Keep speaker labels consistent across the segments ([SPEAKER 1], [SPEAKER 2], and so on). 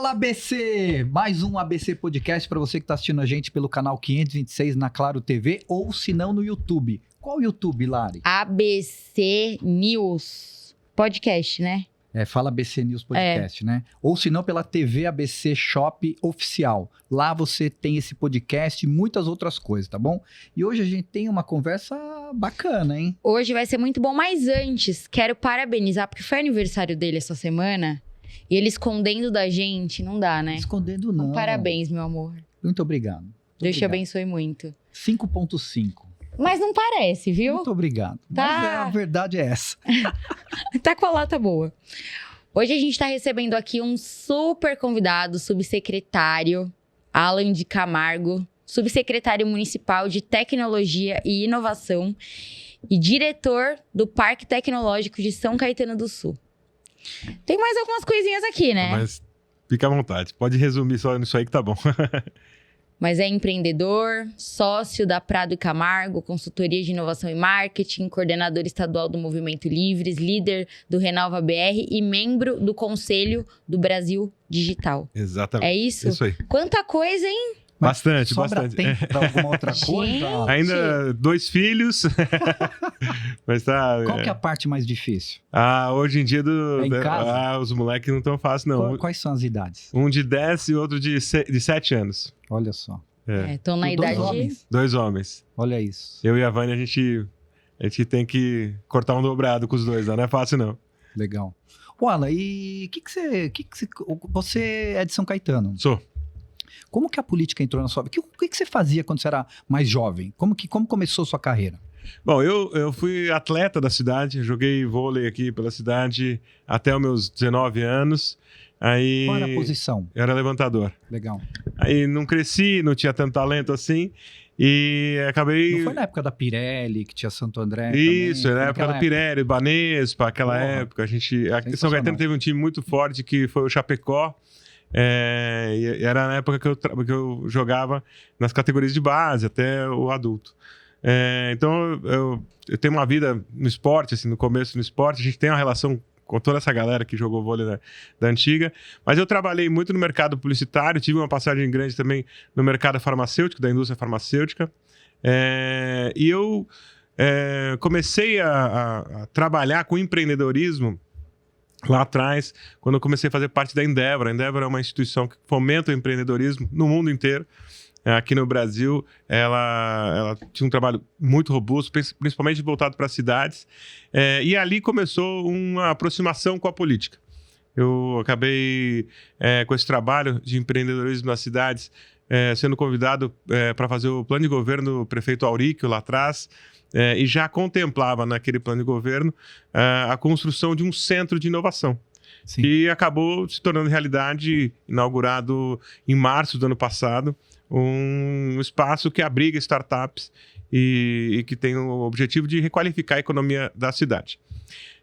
[SPEAKER 1] Fala ABC! Mais um ABC Podcast para você que está assistindo a gente pelo canal 526 na Claro TV ou se não no YouTube. Qual YouTube, Lari?
[SPEAKER 2] ABC News Podcast, né?
[SPEAKER 1] Fala ABC News Podcast, né? Ou se não pela TV ABC Shop Oficial. Lá você tem esse podcast e muitas outras coisas, tá bom? E hoje a gente tem uma conversa bacana, hein?
[SPEAKER 2] Hoje vai ser muito bom, mas antes, quero parabenizar, porque foi aniversário dele essa semana. E ele escondendo da gente, não dá, né?
[SPEAKER 1] Escondendo não.
[SPEAKER 2] Então, parabéns, meu amor.
[SPEAKER 1] Muito obrigado.
[SPEAKER 2] Deus te abençoe muito.
[SPEAKER 1] 5.5.
[SPEAKER 2] Mas não parece, viu?
[SPEAKER 1] Muito obrigado.
[SPEAKER 2] Tá.
[SPEAKER 1] Mas a verdade é essa.
[SPEAKER 2] Tá com a lata boa. Hoje a gente tá recebendo aqui um super convidado, subsecretário Alan de Camargo, subsecretário municipal de Tecnologia e Inovação e diretor do Parque Tecnológico de São Caetano do Sul. Tem mais algumas coisinhas aqui, né?
[SPEAKER 3] Mas fica à vontade. Pode resumir só nisso aí que tá bom.
[SPEAKER 2] Mas é empreendedor, sócio da Prado e Camargo, consultoria de inovação e marketing, coordenador estadual do Movimento Livres, líder do Renova BR e membro do Conselho do Brasil Digital.
[SPEAKER 3] Exatamente.
[SPEAKER 2] É isso?
[SPEAKER 3] Isso aí.
[SPEAKER 2] Quanta coisa, hein?
[SPEAKER 1] Mas
[SPEAKER 3] Bastante,
[SPEAKER 1] sobra
[SPEAKER 3] bastante.
[SPEAKER 1] tempo pra alguma outra coisa?
[SPEAKER 2] Gente.
[SPEAKER 3] Ainda 2 filhos. Mas tá.
[SPEAKER 1] Qual que é a parte mais difícil?
[SPEAKER 3] Hoje em dia
[SPEAKER 1] É em casa?
[SPEAKER 3] os moleques não tão fácil, não.
[SPEAKER 1] Quais são as idades?
[SPEAKER 3] Um de 10 e outro de 7 anos.
[SPEAKER 1] Olha só.
[SPEAKER 2] Estão na
[SPEAKER 1] Dois
[SPEAKER 2] idade...
[SPEAKER 1] homens.
[SPEAKER 3] 2 homens.
[SPEAKER 1] Olha isso.
[SPEAKER 3] Eu e a Vânia, a gente tem que cortar um dobrado com os dois, não é fácil, não.
[SPEAKER 1] Legal. O Alan, e você é de São Caetano.
[SPEAKER 3] Sou.
[SPEAKER 1] Como que a política entrou na sua vida? O que você fazia quando você era mais jovem? Como começou sua carreira?
[SPEAKER 3] Bom, eu fui atleta da cidade, joguei vôlei aqui pela cidade até os meus 19 anos. Aí,
[SPEAKER 1] Qual era a posição?
[SPEAKER 3] eu era levantador.
[SPEAKER 1] Legal.
[SPEAKER 3] Aí não cresci, não tinha tanto talento assim. E acabei.
[SPEAKER 1] Não foi na época da Pirelli, que tinha Santo André
[SPEAKER 3] Isso,
[SPEAKER 1] também?
[SPEAKER 3] na
[SPEAKER 1] Foi
[SPEAKER 3] época
[SPEAKER 1] naquela
[SPEAKER 3] da Pirelli, Banespa, aquela
[SPEAKER 1] Porra.
[SPEAKER 3] época. Aqui São
[SPEAKER 1] Sensacional.
[SPEAKER 3] Caetano teve um time muito forte que foi o Chapecó. E era na época que eu jogava nas categorias de base, até o adulto. Então eu tenho uma vida no esporte, assim, no começo no esporte. A gente tem uma relação com toda essa galera que jogou vôlei da antiga. Mas eu trabalhei muito no mercado publicitário, tive uma passagem grande também no mercado farmacêutico, da indústria farmacêutica. E eu comecei a trabalhar com empreendedorismo lá atrás, quando eu comecei a fazer parte da Endeavor. A Endeavor é uma instituição que fomenta o empreendedorismo no mundo inteiro. Aqui no Brasil, ela tinha um trabalho muito robusto, principalmente voltado para as cidades. E ali começou uma aproximação com a política. Eu acabei, com esse trabalho de empreendedorismo nas cidades, sendo convidado para fazer o plano de governo do prefeito Auríquio lá atrás, e já contemplava naquele plano de governo a construção de um centro de inovação.
[SPEAKER 1] Sim.
[SPEAKER 3] Que acabou se tornando realidade, inaugurado em março do ano passado, um espaço que abriga startups e que tem o objetivo de requalificar a economia da cidade.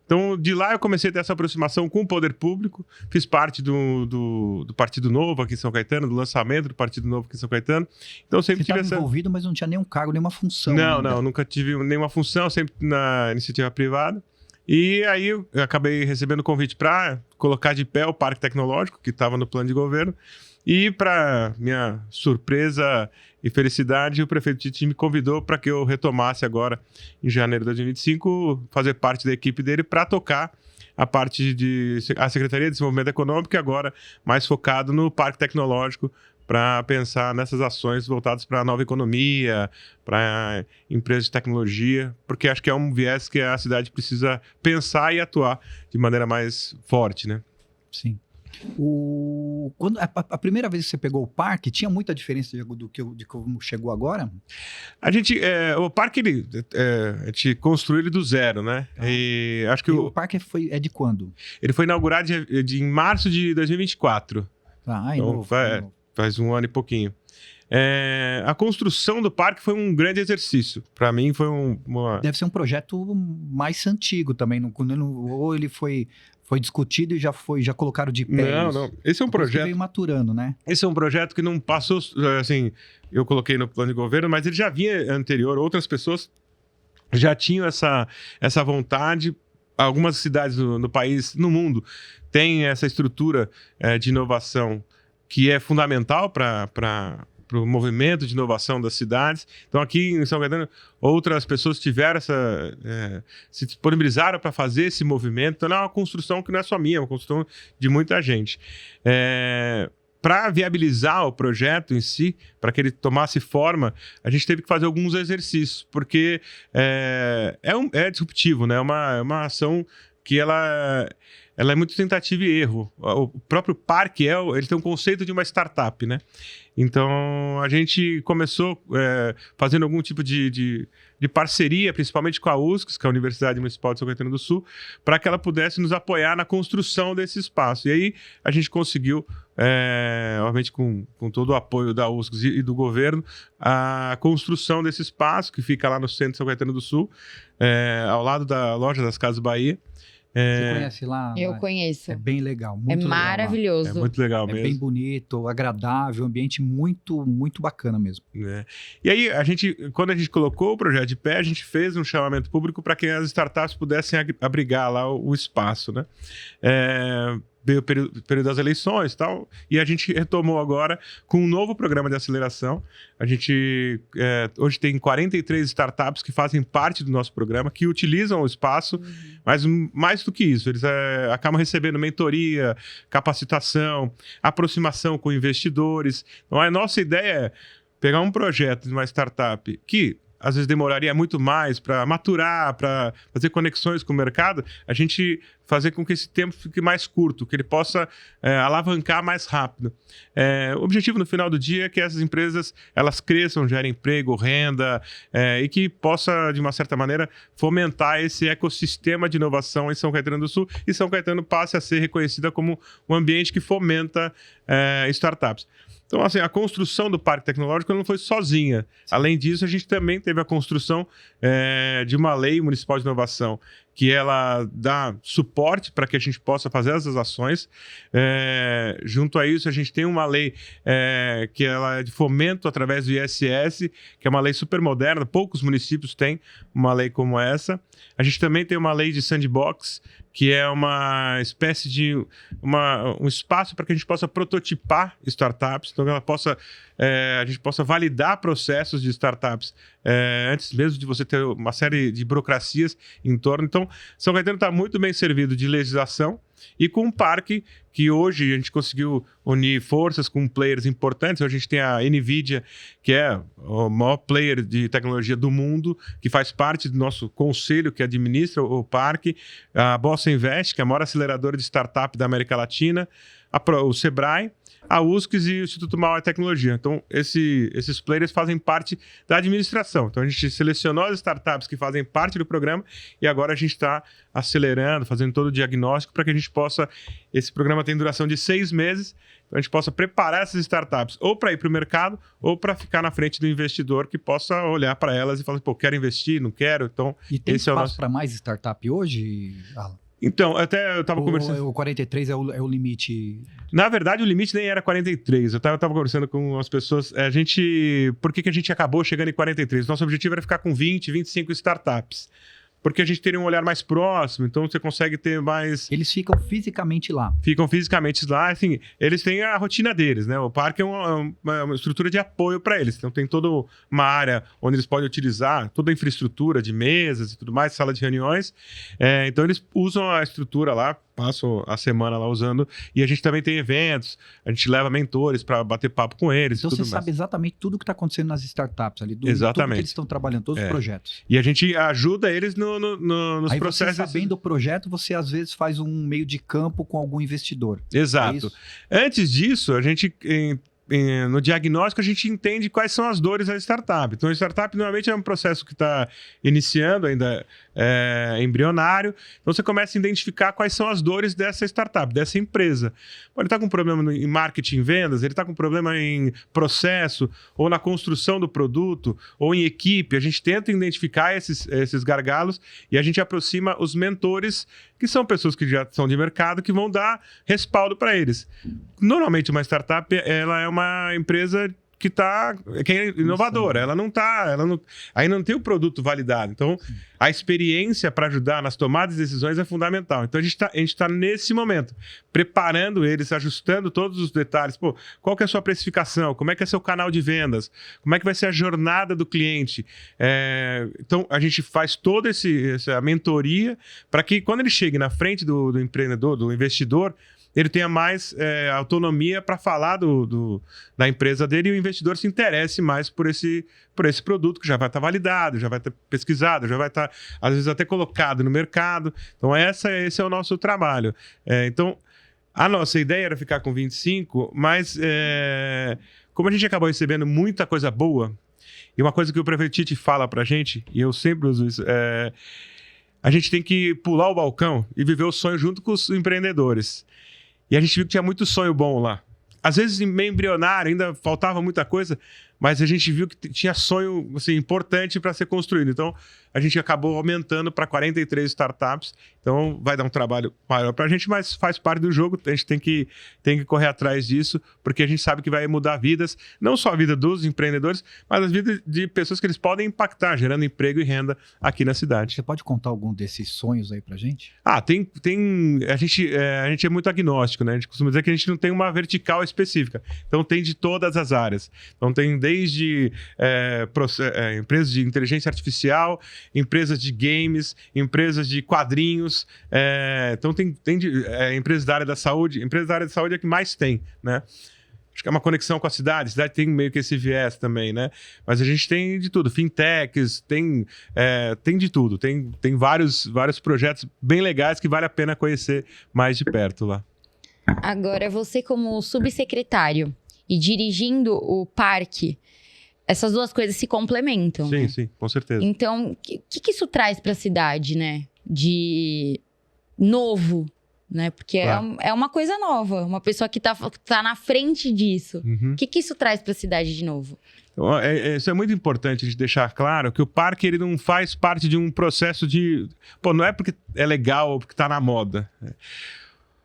[SPEAKER 3] Então, de lá eu comecei a ter essa aproximação com o poder público, fiz parte do Partido Novo aqui em São Caetano, do lançamento do Partido Novo aqui em São Caetano. Então, sempre
[SPEAKER 1] Você
[SPEAKER 3] tive
[SPEAKER 1] estava envolvido, mas não tinha nenhum cargo, nenhuma função.
[SPEAKER 3] Não, nunca tive nenhuma função, sempre na iniciativa privada. E aí eu acabei recebendo o convite para colocar de pé o Parque Tecnológico, que estava no plano de governo. E, para minha surpresa e felicidade, o prefeito Tite me convidou para que eu retomasse agora, em janeiro de 2025, fazer parte da equipe dele para tocar a parte a Secretaria de Desenvolvimento Econômico, agora mais focado no Parque Tecnológico, para pensar nessas ações voltadas para a nova economia, para empresas de tecnologia, porque acho que é um viés que a cidade precisa pensar e atuar de maneira mais forte, né?
[SPEAKER 1] Sim. Quando a primeira vez que você pegou o parque, tinha muita diferença de como chegou agora?
[SPEAKER 3] O parque, a gente construiu ele do zero, né? E acho que
[SPEAKER 1] o parque é de quando?
[SPEAKER 3] Ele foi inaugurado em março de 2024.
[SPEAKER 1] Então,
[SPEAKER 3] novo. Faz um ano e pouquinho. A construção do parque foi um grande exercício. Para mim foi
[SPEAKER 1] Deve ser um projeto mais antigo também. Ou ele foi discutido e já colocaram de pé.
[SPEAKER 3] Não. Esse é um projeto que
[SPEAKER 1] veio maturando, né?
[SPEAKER 3] Esse é um projeto que não passou, assim, eu coloquei no plano de governo, mas ele já vinha anterior. Outras pessoas já tinham essa vontade. Algumas cidades no país, no mundo, têm essa estrutura de inovação que é fundamental para o movimento de inovação das cidades. Então, aqui em São Caetano, outras pessoas tiveram se disponibilizaram para fazer esse movimento. Então, é uma construção que não é só minha, é uma construção de muita gente. Para viabilizar o projeto em si, para que ele tomasse forma, a gente teve que fazer alguns exercícios, porque é disruptivo, né? É uma ação que ela é muito tentativa e erro. O próprio parque ele tem um conceito de uma startup, né? Então, a gente começou fazendo algum tipo de parceria, principalmente com a USCS, que é a Universidade Municipal de São Caetano do Sul, para que ela pudesse nos apoiar na construção desse espaço. E aí, a gente conseguiu, obviamente com todo o apoio da USCS e do governo, a construção desse espaço, que fica lá no centro de São Caetano do Sul, ao lado da Loja das Casas Bahia.
[SPEAKER 1] Você conhece lá?
[SPEAKER 2] Eu conheço.
[SPEAKER 1] É bem legal, muito legal.
[SPEAKER 2] Maravilhoso.
[SPEAKER 3] É muito legal mesmo.
[SPEAKER 1] É bem bonito, agradável, ambiente muito, muito bacana mesmo.
[SPEAKER 3] E aí, quando a gente colocou o projeto de pé, a gente fez um chamamento público para que as startups pudessem abrigar lá o espaço, né? Veio o período das eleições e tal, e a gente retomou agora com um novo programa de aceleração. A gente hoje tem 43 startups que fazem parte do nosso programa, que utilizam o espaço, mas mais do que isso, eles acabam recebendo mentoria, capacitação, aproximação com investidores. Então, a nossa ideia é pegar um projeto de uma startup que às vezes demoraria muito mais para maturar, para fazer conexões com o mercado, a gente fazer com que esse tempo fique mais curto, que ele possa alavancar mais rápido. O objetivo no final do dia é que essas empresas elas cresçam, gerem emprego, renda, e que possa, de uma certa maneira, fomentar esse ecossistema de inovação em São Caetano do Sul, e São Caetano passe a ser reconhecida como um ambiente que fomenta startups. Então, assim, a construção do Parque Tecnológico não foi sozinha. Além disso, a gente também teve a construção de uma lei municipal de inovação, que ela dá suporte para que a gente possa fazer essas ações. Junto a isso, a gente tem uma lei que ela é de fomento através do ISS, que é uma lei super moderna, poucos municípios têm uma lei como essa. A gente também tem uma lei de sandbox, que é uma espécie de um espaço para que a gente possa prototipar startups, então a gente possa validar processos de startups antes mesmo de você ter uma série de burocracias em torno. Então, São Caetano está muito bem servido de legislação e com um parque que hoje a gente conseguiu unir forças com players importantes. Hoje a gente tem a NVIDIA, que é o maior player de tecnologia do mundo, que faz parte do nosso conselho que administra o parque, a Bossa Invest, que é a maior aceleradora de startup da América Latina, o Sebrae, a USCS e o Instituto Mauá de Tecnologia. Então, esses players fazem parte da administração. Então, a gente selecionou as startups que fazem parte do programa e agora a gente está acelerando, fazendo todo o diagnóstico para que a gente possa... Esse programa tem duração de 6 meses, a gente possa preparar essas startups ou para ir para o mercado ou para ficar na frente do investidor que possa olhar para elas e falar, pô, quero investir, não quero. Então,
[SPEAKER 1] e tem espaço para mais startup hoje, Alan?
[SPEAKER 3] Então, até eu estava conversando...
[SPEAKER 1] O 43 é o limite?
[SPEAKER 3] Na verdade, o limite nem era 43. Eu estava conversando com as pessoas. Por que a gente acabou chegando em 43? Nosso objetivo era ficar com 20, 25 startups. Porque a gente teria um olhar mais próximo, então você consegue ter mais...
[SPEAKER 1] Eles ficam fisicamente lá.
[SPEAKER 3] Ficam fisicamente lá, assim, eles têm a rotina deles, né? O parque é uma estrutura de apoio para eles. Então tem toda uma área onde eles podem utilizar toda a infraestrutura de mesas e tudo mais, sala de reuniões. Então eles usam a estrutura lá, passam a semana lá usando, e a gente também tem eventos, a gente leva mentores para bater papo com eles.
[SPEAKER 1] Então você sabe exatamente tudo o que está acontecendo nas startups ali,
[SPEAKER 3] exatamente.
[SPEAKER 1] Tudo que eles estão trabalhando, todos os projetos.
[SPEAKER 3] E a gente ajuda eles nos
[SPEAKER 1] aí
[SPEAKER 3] processos.
[SPEAKER 1] Você sabendo o projeto, você às vezes faz um meio de campo com algum investidor.
[SPEAKER 3] Exato. Antes disso, a gente... No diagnóstico, a gente entende quais são as dores da startup. Então, a startup normalmente é um processo que está iniciando, ainda embrionário. Então, você começa a identificar quais são as dores dessa startup, dessa empresa. Ele está com problema em marketing, vendas, ele está com problema em processo, ou na construção do produto, ou em equipe. A gente tenta identificar esses gargalos e a gente aproxima os mentores, que são pessoas que já são de mercado, que vão dar respaldo para eles. Normalmente, uma startup ela é uma empresa que é inovadora. Ela não ainda não tem o produto validado. Então, a experiência para ajudar nas tomadas de decisões é fundamental. Então, a gente tá nesse momento, preparando eles, ajustando todos os detalhes. Pô, qual que é a sua precificação? Como é que é seu canal de vendas? Como é que vai ser a jornada do cliente? Então, a gente faz toda essa mentoria para que, quando ele chegue na frente do empreendedor, do investidor, ele tenha mais autonomia para falar da empresa dele e o investidor se interesse mais por esse produto que já vai estar validado, já vai estar pesquisado, já vai estar, às vezes, até colocado no mercado. Então, esse é o nosso trabalho. Então, a nossa ideia era ficar com 25, mas como a gente acabou recebendo muita coisa boa, e uma coisa que o prefeito Tite fala para a gente, e eu sempre uso isso, a gente tem que pular o balcão e viver o sonho junto com os empreendedores. E a gente viu que tinha muito sonho bom lá. Às vezes, meio embrionário, ainda faltava muita coisa, mas a gente viu que tinha sonho assim, importante para ser construído. Então, a gente acabou aumentando para 43 startups. Então, vai dar um trabalho maior para a gente, mas faz parte do jogo. A gente tem que correr atrás disso, porque a gente sabe que vai mudar vidas, não só a vida dos empreendedores, mas a vida de pessoas que eles podem impactar, gerando emprego e renda aqui na cidade.
[SPEAKER 1] Você pode contar algum desses sonhos aí para a gente?
[SPEAKER 3] A gente é muito agnóstico, né? A gente costuma dizer que a gente não tem uma vertical específica. Então, tem de todas as áreas. Então, tem desde empresas de inteligência artificial, empresas de games, empresas de quadrinhos. Então, tem empresas da área da saúde. Empresas da área da saúde é a que mais tem, né? Acho que é uma conexão com a cidade. A cidade tem meio que esse viés também, né? Mas a gente tem de tudo. Fintechs, tem de tudo. Tem vários projetos bem legais que vale a pena conhecer mais de perto lá.
[SPEAKER 2] Agora, você como subsecretário e dirigindo o parque, essas duas coisas se complementam,
[SPEAKER 3] Sim,
[SPEAKER 2] né?
[SPEAKER 3] sim, com certeza.
[SPEAKER 2] Então, o que isso traz para a cidade, né? De novo, né? Porque
[SPEAKER 3] Claro.
[SPEAKER 2] é uma coisa nova. Uma pessoa que tá na frente disso.
[SPEAKER 3] Uhum.
[SPEAKER 2] O que isso traz para a cidade de novo?
[SPEAKER 3] Então, isso é muito importante de deixar claro que o parque ele não faz parte de um processo de... Pô, não é porque é legal ou porque está na moda.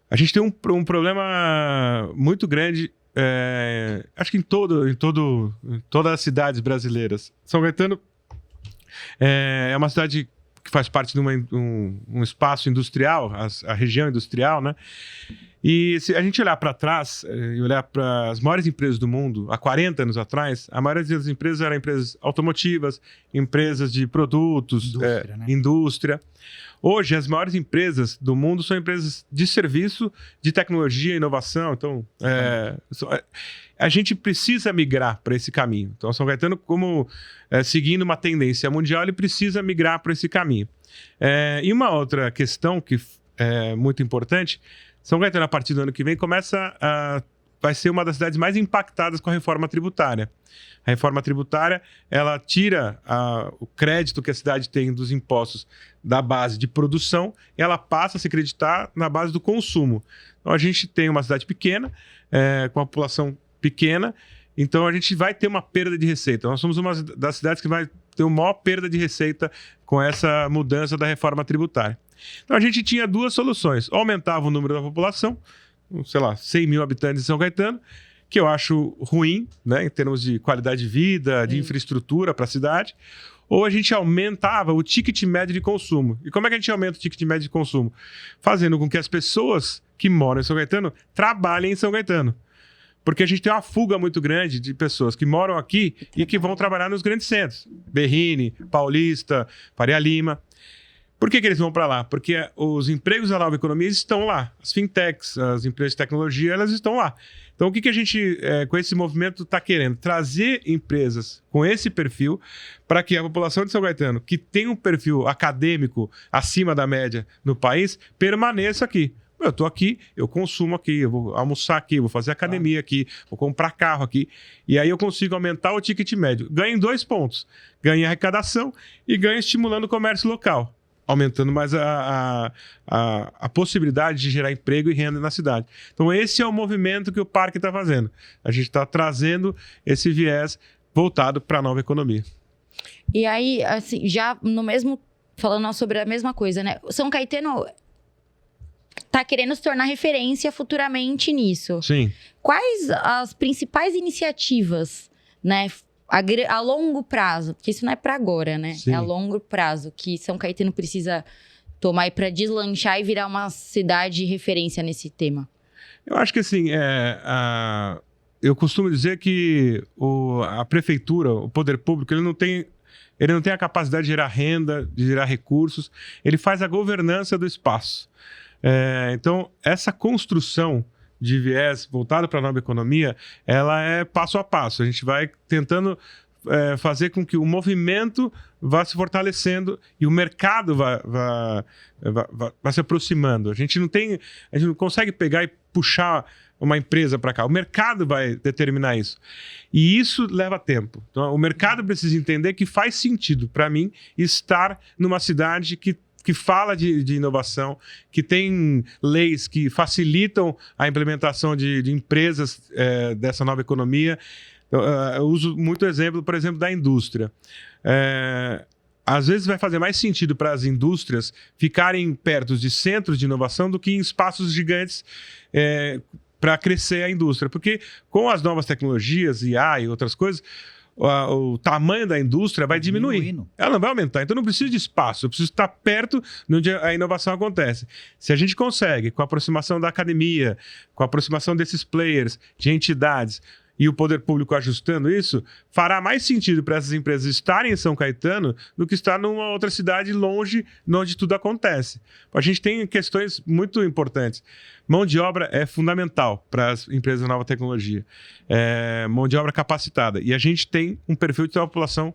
[SPEAKER 3] A gente tem um problema muito grande, acho que em todas as cidades brasileiras. São Caetano é uma cidade que faz parte de um espaço industrial, a região industrial, né? E se a gente olhar para trás e olhar para as maiores empresas do mundo, há 40 anos atrás, a maioria das empresas eram empresas automotivas, empresas de produtos, indústria. Hoje, as maiores empresas do mundo são empresas de serviço, de tecnologia e inovação. Então, a gente precisa migrar para esse caminho. Então, São Caetano, como seguindo uma tendência mundial, ele precisa migrar para esse caminho. E uma outra questão que é muito importante, São Caetano, a partir do ano que vem, vai ser uma das cidades mais impactadas com a reforma tributária. A reforma tributária, ela tira o crédito que a cidade tem dos impostos da base de produção e ela passa a se creditar na base do consumo. Então, a gente tem uma cidade pequena, com uma população pequena, então a gente vai ter uma perda de receita. Nós somos uma das cidades que vai ter uma maior perda de receita com essa mudança da reforma tributária. Então, a gente tinha duas soluções. Ou aumentava o número da população, sei lá, 100 mil habitantes em São Caetano, que eu acho ruim, né, em termos de qualidade de vida, de infraestrutura para a cidade, ou a gente aumentava o ticket médio de consumo. E como é que a gente aumenta o ticket médio de consumo? Fazendo com que as pessoas que moram em São Caetano trabalhem em São Caetano. Porque a gente tem uma fuga muito grande de pessoas que moram aqui e que vão trabalhar nos grandes centros. Berrini, Paulista, Faria Lima. Por que eles vão para lá? Porque os empregos da nova economia estão lá. As fintechs, as empresas de tecnologia, elas estão lá. Então, o que a gente, com esse movimento, está querendo? Trazer empresas com esse perfil para que a população de São Caetano, que tem um perfil acadêmico acima da média no país, permaneça aqui. Eu estou aqui, eu consumo aqui, eu vou almoçar aqui, vou fazer academia aqui, vou comprar carro aqui. E aí eu consigo aumentar o ticket médio. Ganho em 2 pontos. Ganho em arrecadação e ganho estimulando o comércio local, aumentando mais a possibilidade de gerar emprego e renda na cidade. Então, esse é o movimento que o parque está fazendo. A gente está trazendo esse viés voltado para a nova economia.
[SPEAKER 2] E aí, assim, já no mesmo... Falando sobre a mesma coisa, né? São Caetano tá querendo se tornar referência futuramente nisso.
[SPEAKER 3] Sim.
[SPEAKER 2] Quais as principais iniciativas né, a longo prazo, porque isso não é para agora, né?
[SPEAKER 3] Sim.
[SPEAKER 2] É a longo prazo que São Caetano precisa tomar para deslanchar e virar uma cidade de referência nesse tema?
[SPEAKER 3] Eu acho que assim, eu costumo dizer que a prefeitura, o poder público, ele não tem a capacidade de gerar renda, de gerar recursos, ele faz a governança do espaço. Então, essa construção de viés voltado para a nova economia, ela é passo a passo. A gente vai tentando fazer com que o movimento vá se fortalecendo e o mercado vá se aproximando. A gente não consegue pegar e puxar uma empresa para cá. O mercado vai determinar isso. E isso leva tempo. Então, o mercado precisa entender que faz sentido, para mim, estar numa cidade que fala de inovação, que tem leis que facilitam a implementação de empresas dessa nova economia. Eu uso muito exemplo, por exemplo, da indústria. Às vezes vai fazer mais sentido para as indústrias ficarem perto de centros de inovação do que em espaços gigantes para crescer a indústria. Porque com as novas tecnologias, IA e outras coisas, o tamanho da indústria vai diminuir. Ela não vai aumentar. Então, não preciso de espaço. Eu preciso estar perto de onde a inovação acontece. Se a gente consegue, com a aproximação da academia, com a aproximação desses players, de entidades, e o poder público ajustando isso, fará mais sentido para essas empresas estarem em São Caetano do que estar numa outra cidade longe de onde tudo acontece. A gente tem questões muito importantes. Mão de obra é fundamental para as empresas de nova tecnologia. Mão de obra capacitada. E a gente tem um perfil de uma população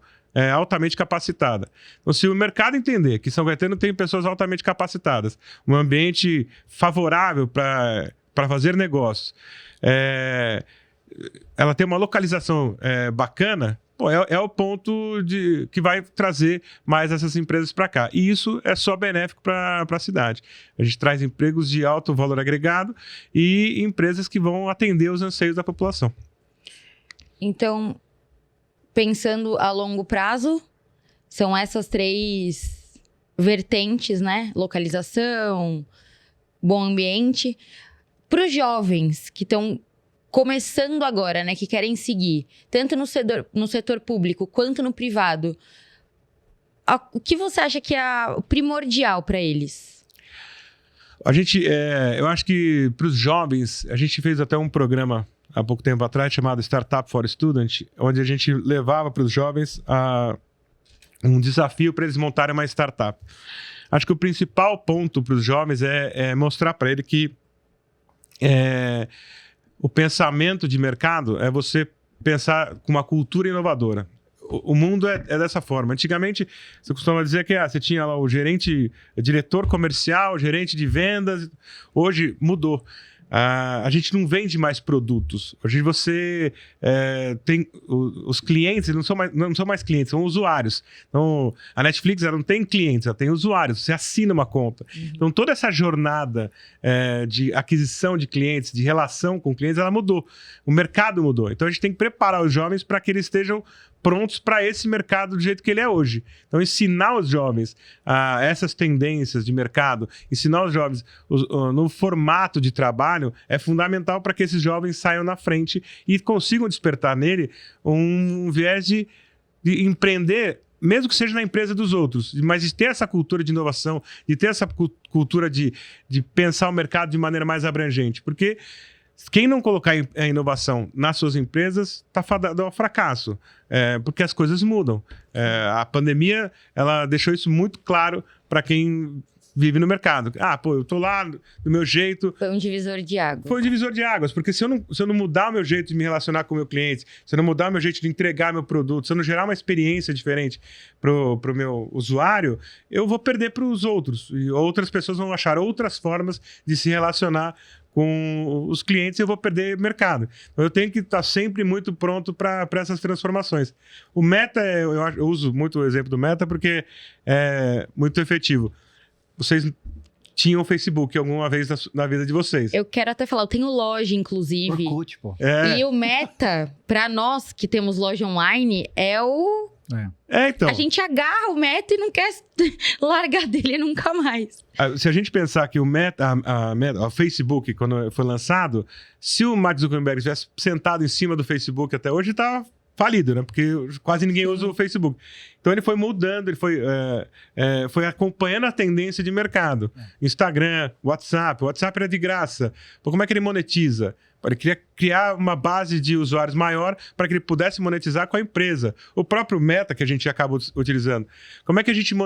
[SPEAKER 3] altamente capacitada. Então, se o mercado entender que São Caetano tem pessoas altamente capacitadas, um ambiente favorável para fazer negócios, ela tem uma localização bacana, é o ponto que vai trazer mais essas empresas para cá. E isso é só benéfico para a cidade. A gente traz empregos de alto valor agregado e empresas que vão atender os anseios da população.
[SPEAKER 2] Então, pensando a longo prazo, são essas 3 vertentes, né? Localização, bom ambiente. Para os jovens que estão começando agora, né, que querem seguir, tanto no setor público quanto no privado, o que você acha que é primordial para eles?
[SPEAKER 3] Eu acho que para os jovens, a gente fez até um programa há pouco tempo atrás chamado Startup for Student, onde a gente levava para os jovens um desafio para eles montarem uma startup. Acho que o principal ponto para os jovens é mostrar para ele que o pensamento de mercado é você pensar com uma cultura inovadora. O mundo é dessa forma. Antigamente, você costuma dizer que você tinha lá o diretor comercial, gerente de vendas. Hoje mudou. A gente não vende mais produtos. Hoje você tem os clientes, não são mais clientes, são usuários. Então, a Netflix ela não tem clientes, ela tem usuários. Você assina uma conta. Então, toda essa jornada de aquisição de clientes, de relação com clientes, ela mudou. O mercado mudou. Então, a gente tem que preparar os jovens para que eles estejam prontos para esse mercado do jeito que ele é hoje. Então, ensinar os jovens essas tendências de mercado, ensinar os jovens no formato de trabalho é fundamental para que esses jovens saiam na frente e consigam despertar nele um viés de empreender, mesmo que seja na empresa dos outros, mas de ter essa cultura de inovação, de ter essa cultura de pensar o mercado de maneira mais abrangente. Porque quem não colocar a inovação nas suas empresas está fadado ao fracasso, porque as coisas mudam. A pandemia ela deixou isso muito claro para quem vive no mercado. Eu tô lá do meu jeito.
[SPEAKER 2] Foi um divisor de águas.
[SPEAKER 3] Foi um divisor de águas, porque se eu não mudar o meu jeito de me relacionar com o meu cliente, se eu não mudar o meu jeito de entregar meu produto, se eu não gerar uma experiência diferente pro meu usuário, eu vou perder para os outros. E outras pessoas vão achar outras formas de se relacionar com os clientes e eu vou perder mercado. Então, eu tenho que estar sempre muito pronto para essas transformações. O Meta, eu uso muito o exemplo do Meta porque é muito efetivo. Vocês tinham o Facebook alguma vez na vida de vocês.
[SPEAKER 2] Eu quero até falar, eu tenho loja, inclusive.
[SPEAKER 1] Orkut, pô.
[SPEAKER 2] E o Meta, para nós que temos loja online, é o...
[SPEAKER 3] então.
[SPEAKER 2] A gente agarra o Meta e não quer largar dele nunca mais.
[SPEAKER 3] Se a gente pensar que o Facebook, quando foi lançado, se o Mark Zuckerberg tivesse sentado em cima do Facebook até hoje, estava falido, né? Porque quase ninguém usa o Facebook. Então ele foi mudando, ele foi acompanhando a tendência de mercado. Instagram, WhatsApp. O WhatsApp era de graça. Pô, como é que ele monetiza? Ele queria criar uma base de usuários maior para que ele pudesse monetizar com a empresa. O próprio Meta, que a gente acaba utilizando. Como é que a gente o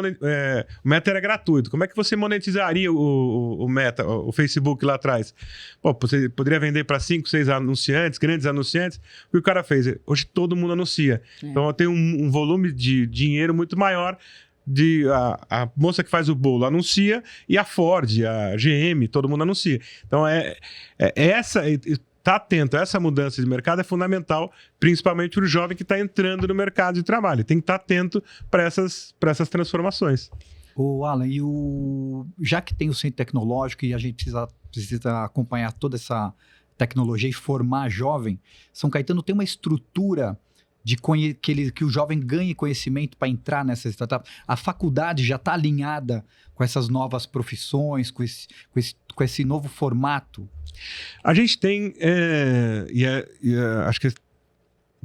[SPEAKER 3] Meta era gratuito. Como é que você monetizaria o Meta, o Facebook lá atrás? Pô, você poderia vender para 5, 6 anunciantes, grandes anunciantes. O que o cara fez? Hoje todo mundo anuncia. Então tem um volume de dinheiro muito maior. A moça que faz o bolo anuncia e a Ford, a GM, todo mundo anuncia. Então tá atento a essa mudança de mercado é fundamental, principalmente para o jovem que está entrando no mercado de trabalho. Tem que estar atento para essas transformações.
[SPEAKER 1] O Alan, já que tem o centro tecnológico e a gente precisa acompanhar toda essa tecnologia e formar jovem, São Caetano tem uma estrutura que o jovem ganhe conhecimento para entrar nessa startup. A faculdade já está alinhada com essas novas profissões, com esse novo formato?
[SPEAKER 3] A gente tem, acho que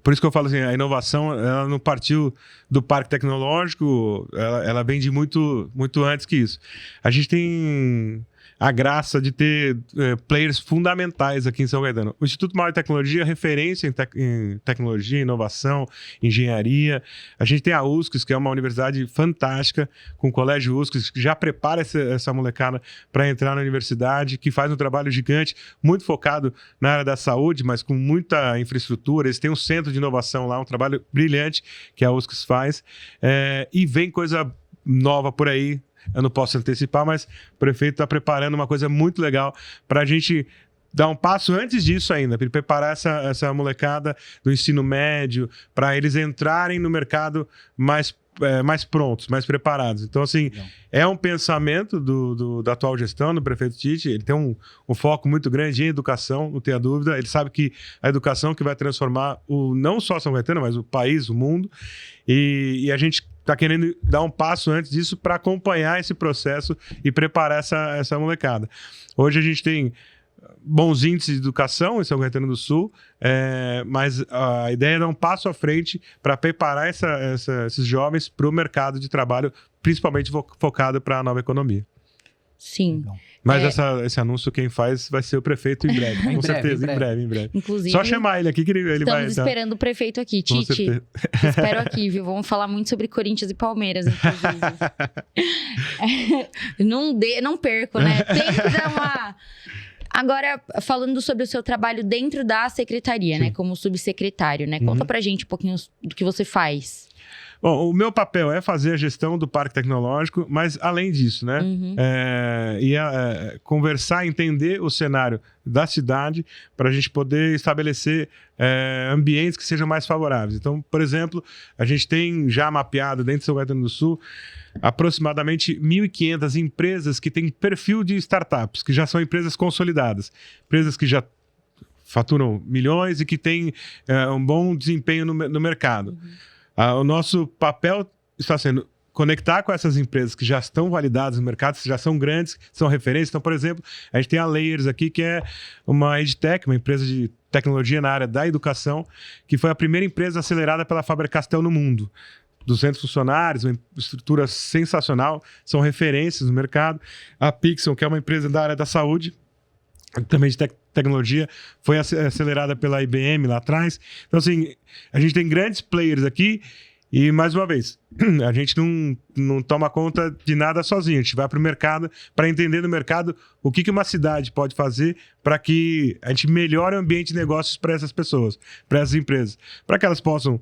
[SPEAKER 3] por isso que eu falo assim, a inovação ela não partiu do parque tecnológico, ela vem de muito, muito antes que isso. A gente tem a graça de ter players fundamentais aqui em São Caetano. O Instituto Mauá de Tecnologia é referência em tecnologia, inovação, engenharia. A gente tem a USCS, que é uma universidade fantástica, com o Colégio USCS, que já prepara essa molecada para entrar na universidade, que faz um trabalho gigante, muito focado na área da saúde, mas com muita infraestrutura. Eles têm um centro de inovação lá, um trabalho brilhante que a USCS faz. E vem coisa nova por aí. Eu não posso antecipar, mas o prefeito está preparando uma coisa muito legal para a gente dar um passo antes disso ainda, para preparar essa molecada do ensino médio, para eles entrarem no mercado mais prontos, mais preparados. Então, assim, é um pensamento da atual gestão, do prefeito Tite. Ele tem um foco muito grande em educação, não tenha dúvida. Ele sabe que a educação que vai transformar não só São Caetano, mas o país, o mundo. E a gente está querendo dar um passo antes disso para acompanhar esse processo e preparar essa molecada. Hoje a gente tem bons índices de educação em São Caetano do Sul, mas a ideia é dar um passo à frente para preparar esses jovens para o mercado de trabalho, principalmente focado para a nova economia.
[SPEAKER 2] Sim.
[SPEAKER 3] Mas esse anúncio quem faz vai ser o prefeito em breve, com certeza, em breve.
[SPEAKER 2] Inclusive,
[SPEAKER 3] só chamar ele aqui que ele vai...
[SPEAKER 2] Estamos esperando o prefeito aqui, Tite. Espero aqui, viu? Vamos falar muito sobre Corinthians e Palmeiras, inclusive. Não perco, né? Tem que dar uma... Agora, falando sobre o seu trabalho dentro da secretaria, né? Como subsecretário, né? Conta pra gente um pouquinho do que você faz.
[SPEAKER 3] Bom, o meu papel é fazer a gestão do parque tecnológico, mas além disso, né? Conversar, entender o cenário da cidade para a gente poder estabelecer ambientes que sejam mais favoráveis. Então, por exemplo, a gente tem já mapeado dentro de São Caetano do Sul aproximadamente 1.500 empresas que têm perfil de startups, que já são empresas consolidadas, empresas que já faturam milhões e que têm um bom desempenho no mercado. O nosso papel está sendo conectar com essas empresas que já estão validadas no mercado, que já são grandes, são referências. Então, por exemplo, a gente tem a Layers aqui, que é uma EdTech, uma empresa de tecnologia na área da educação, que foi a primeira empresa acelerada pela Faber-Castell no mundo. 200 funcionários, uma estrutura sensacional, são referências no mercado. A Pixel, que é uma empresa da área da saúde, também de tecnologia, foi acelerada pela IBM lá atrás. Então, assim, a gente tem grandes players aqui e, mais uma vez, a gente não toma conta de nada sozinho. A gente vai para o mercado para entender no mercado o que uma cidade pode fazer para que a gente melhore o ambiente de negócios para essas pessoas, para essas empresas, para que elas possam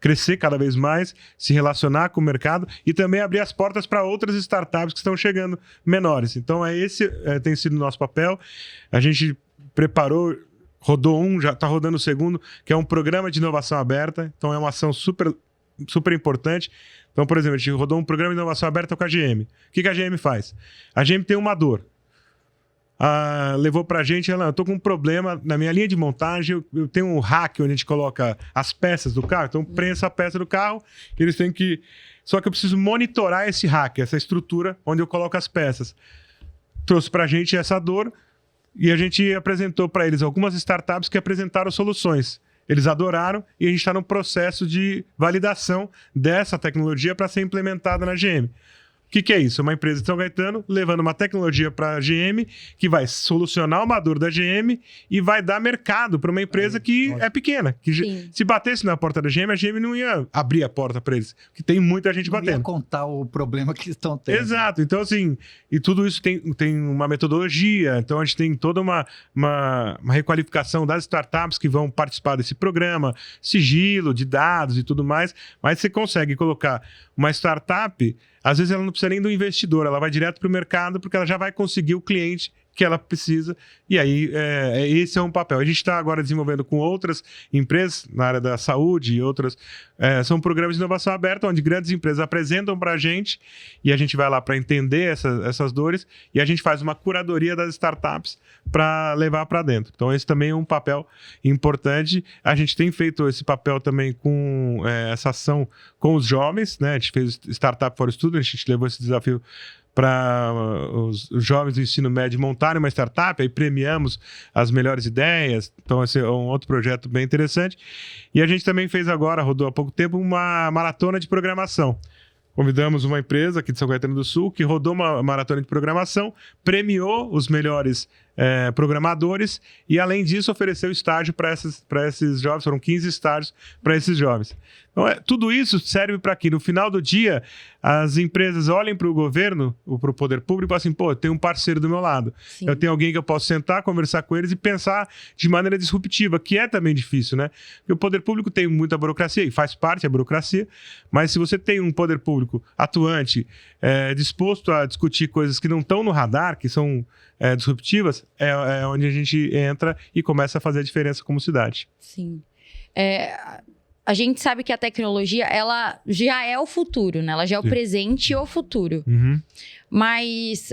[SPEAKER 3] crescer cada vez mais, se relacionar com o mercado e também abrir as portas para outras startups que estão chegando menores. Então, esse tem sido o nosso papel. A gente preparou, rodou já está rodando o segundo, que é um programa de inovação aberta. Então, é uma ação super, super importante. Então, por exemplo, a gente rodou um programa de inovação aberta com a GM. O que a GM faz? A GM tem uma dor. Levou pra gente, eu tô com um problema na minha linha de montagem, eu tenho um rack onde a gente coloca as peças do carro, então prensa a peça do carro, eles têm que... Só que eu preciso monitorar esse rack, essa estrutura onde eu coloco as peças. Trouxe pra gente essa dor e a gente apresentou para eles algumas startups que apresentaram soluções. Eles adoraram e a gente está no processo de validação dessa tecnologia para ser implementada na GM. O que é isso? É uma empresa de São Caetano levando uma tecnologia para a GM que vai solucionar uma dor da GM e vai dar mercado para uma empresa que é pequena. Que se batesse na porta da GM, a GM não ia abrir a porta para eles. Porque tem muita gente batendo.
[SPEAKER 1] Não ia contar o problema que estão tendo.
[SPEAKER 3] Exato. Então, assim, e tudo isso tem uma metodologia. Então, a gente tem toda uma requalificação das startups que vão participar desse programa, sigilo de dados e tudo mais. Mas você consegue colocar uma startup, às vezes ela não precisa nem do investidor, ela vai direto para o mercado porque ela já vai conseguir o cliente que ela precisa. E aí, esse é um papel. A gente está agora desenvolvendo com outras empresas na área da saúde e outras. São programas de inovação aberta, onde grandes empresas apresentam para a gente e a gente vai lá para entender essas dores e a gente faz uma curadoria das startups para levar para dentro. Então, esse também é um papel importante. A gente tem feito esse papel também com essa ação com os jovens, né? A gente fez Startup for Students, a gente levou esse desafio para os jovens do ensino médio montarem uma startup, aí premiamos as melhores ideias. Então, esse é um outro projeto bem interessante. E a gente também fez agora, rodou há pouco tempo, uma maratona de programação. Convidamos uma empresa aqui de São Caetano do Sul que rodou uma maratona de programação, premiou os melhores programadores e, além disso, ofereceu estágio para esses jovens. Foram 15 estágios para esses jovens. Então, tudo isso serve para que, no final do dia, as empresas olhem para o governo, ou para o poder público e falem assim, pô, eu tenho um parceiro do meu lado. Sim. Eu tenho alguém que eu posso sentar, conversar com eles e pensar de maneira disruptiva, que é também difícil, né? Porque o poder público tem muita burocracia, e faz parte da burocracia, mas se você tem um poder público atuante, disposto a discutir coisas que não estão no radar, que são disruptivas, é onde a gente entra e começa a fazer a diferença como cidade.
[SPEAKER 2] Sim. A gente sabe que a tecnologia, ela já é o futuro, né? Ela já é o presente e o futuro.
[SPEAKER 3] Uhum.
[SPEAKER 2] Mas,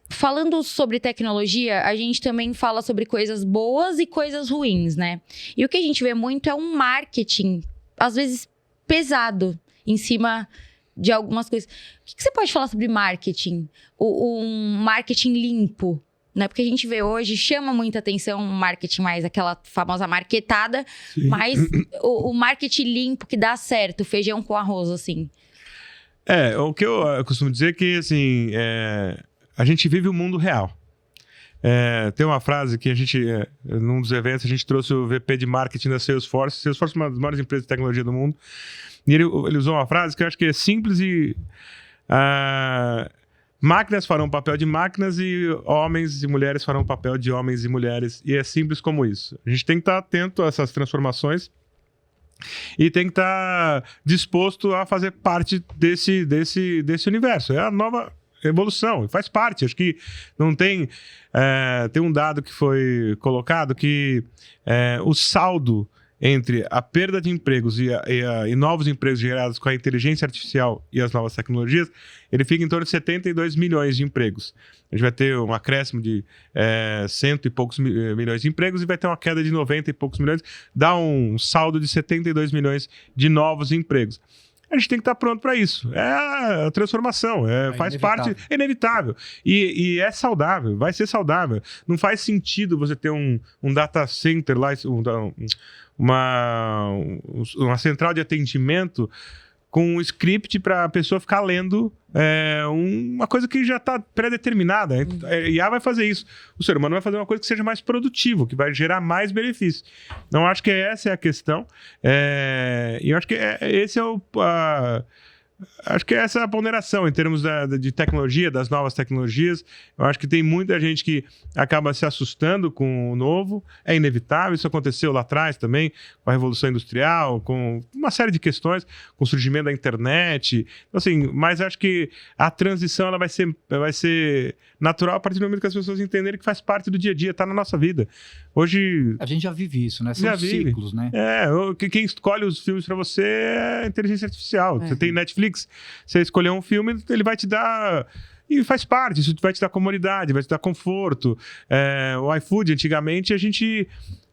[SPEAKER 2] falando sobre tecnologia, a gente também fala sobre coisas boas e coisas ruins, né? E o que a gente vê muito é um marketing, às vezes, pesado, em cima de algumas coisas. O que você pode falar sobre marketing? Um marketing limpo? Né? Porque a gente vê hoje, chama muita atenção o marketing mais, aquela famosa marketada, sim, mas o marketing limpo que dá certo, feijão com arroz, assim.
[SPEAKER 3] O que eu costumo dizer é que, assim, a gente vive o mundo real. Tem uma frase que a gente, num dos eventos, a gente trouxe o VP de marketing da Salesforce. Salesforce é uma das maiores empresas de tecnologia do mundo. E ele usou uma frase que eu acho que é simples e... máquinas farão papel de máquinas e homens e mulheres farão papel de homens e mulheres. E é simples como isso. A gente tem que estar atento a essas transformações e tem que estar disposto a fazer parte desse universo. É a nova evolução, faz parte. Acho que não tem... tem um dado que foi colocado que o saldo entre a perda de empregos e novos empregos gerados com a inteligência artificial e as novas tecnologias, ele fica em torno de 72 milhões de empregos. A gente vai ter um acréscimo de 100 e poucos milhões de empregos e vai ter uma queda de 90 e poucos milhões, dá um saldo de 72 milhões de novos empregos. A gente tem que estar pronto para isso. É a transformação, faz parte, é inevitável. E é saudável, vai ser saudável. Não faz sentido você ter um data center lá, uma central de atendimento com um script para a pessoa ficar lendo uma coisa que já está pré-determinada. A IA vai fazer isso. O ser humano vai fazer uma coisa que seja mais produtivo, que vai gerar mais benefícios. Então, acho que essa é a questão. E eu acho que esse é acho que essa é a ponderação em termos de tecnologia, das novas tecnologias. Eu acho que tem muita gente que acaba se assustando com o novo. É inevitável, isso aconteceu lá atrás também, com a Revolução Industrial, com uma série de questões, com o surgimento da internet. Então, assim, mas acho que a transição ela vai ser natural a partir do momento que as pessoas entenderem que faz parte do dia a dia, está na nossa vida. Hoje...
[SPEAKER 1] A gente já vive isso, né? São ciclos, né?
[SPEAKER 3] Quem escolhe os filmes para você é a inteligência artificial. Você tem Netflix, você escolher um filme, ele vai te dar... E faz parte, isso vai te dar comodidade, vai te dar conforto. O iFood, antigamente,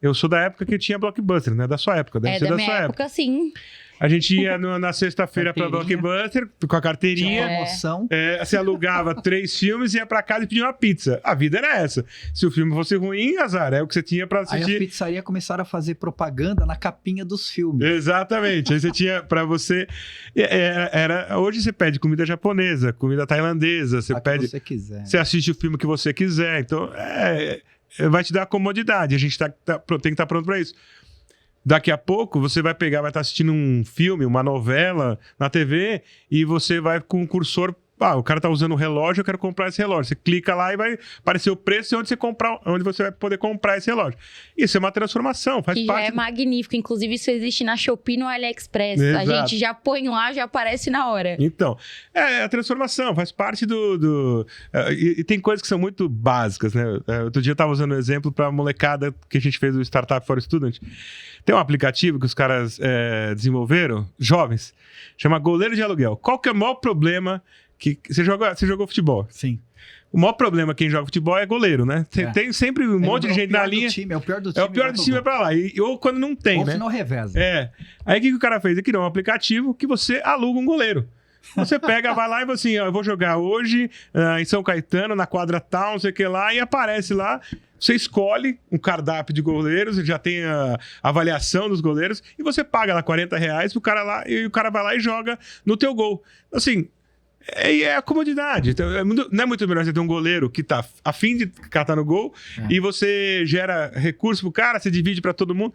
[SPEAKER 3] eu sou da época que tinha Blockbuster, né? Da sua época, deve ser da sua época.
[SPEAKER 2] Sim.
[SPEAKER 3] A gente ia na sexta-feira pra Blockbuster com a carteirinha.
[SPEAKER 1] Promoção.
[SPEAKER 3] Você alugava 3 filmes, ia pra casa e pedia uma pizza. A vida era essa. Se o filme fosse ruim, azar. É o que você tinha pra assistir.
[SPEAKER 1] Aí as pizzarias começaram a fazer propaganda na capinha dos filmes.
[SPEAKER 3] Exatamente. Aí você tinha pra você... Hoje você pede comida japonesa, comida tailandesa. Você pede...
[SPEAKER 1] você quiser.
[SPEAKER 3] Você assiste o filme que você quiser. Então, vai te dar comodidade. A gente tem que estar pronto pra isso. Daqui a pouco, você vai estar assistindo um filme, uma novela na TV, e você vai com o cursor... o cara tá usando o relógio, eu quero comprar esse relógio. Você clica lá e vai aparecer o preço e onde você vai poder comprar esse relógio. Isso é uma transformação, faz parte...
[SPEAKER 2] Já é magnífico. Inclusive, isso existe na Shopee e no AliExpress.
[SPEAKER 3] Exato.
[SPEAKER 2] A gente já põe lá, já aparece na hora.
[SPEAKER 3] Então, a transformação, faz parte e tem coisas que são muito básicas, né? Outro dia eu estava usando um exemplo para a molecada que a gente fez o Startup for Student. Tem um aplicativo que os caras desenvolveram, jovens, chama Goleiro de Aluguel. Qual que é o maior problema que... Você jogou futebol?
[SPEAKER 1] Sim.
[SPEAKER 3] O maior problema quem joga futebol é goleiro, né? Tem sempre um monte de gente na linha.
[SPEAKER 1] É o pior do time.
[SPEAKER 3] É o pior do time é pra lá. Ou quando não tem,
[SPEAKER 1] ou
[SPEAKER 3] né?
[SPEAKER 1] se não reveza.
[SPEAKER 3] Aí o que o cara fez? Ele criou um aplicativo que você aluga um goleiro. Você pega, vai lá e fala assim, eu vou jogar hoje em São Caetano, na quadra tal, não sei o que lá, e aparece lá. Você escolhe um cardápio de goleiros, já tem a avaliação dos goleiros, e você paga lá R$40 pro cara lá, e o cara vai lá e joga no teu gol. Assim... É a comodidade. Então, não é muito melhor você ter um goleiro que tá a fim de catar no gol e você gera recurso pro cara, você divide para todo mundo.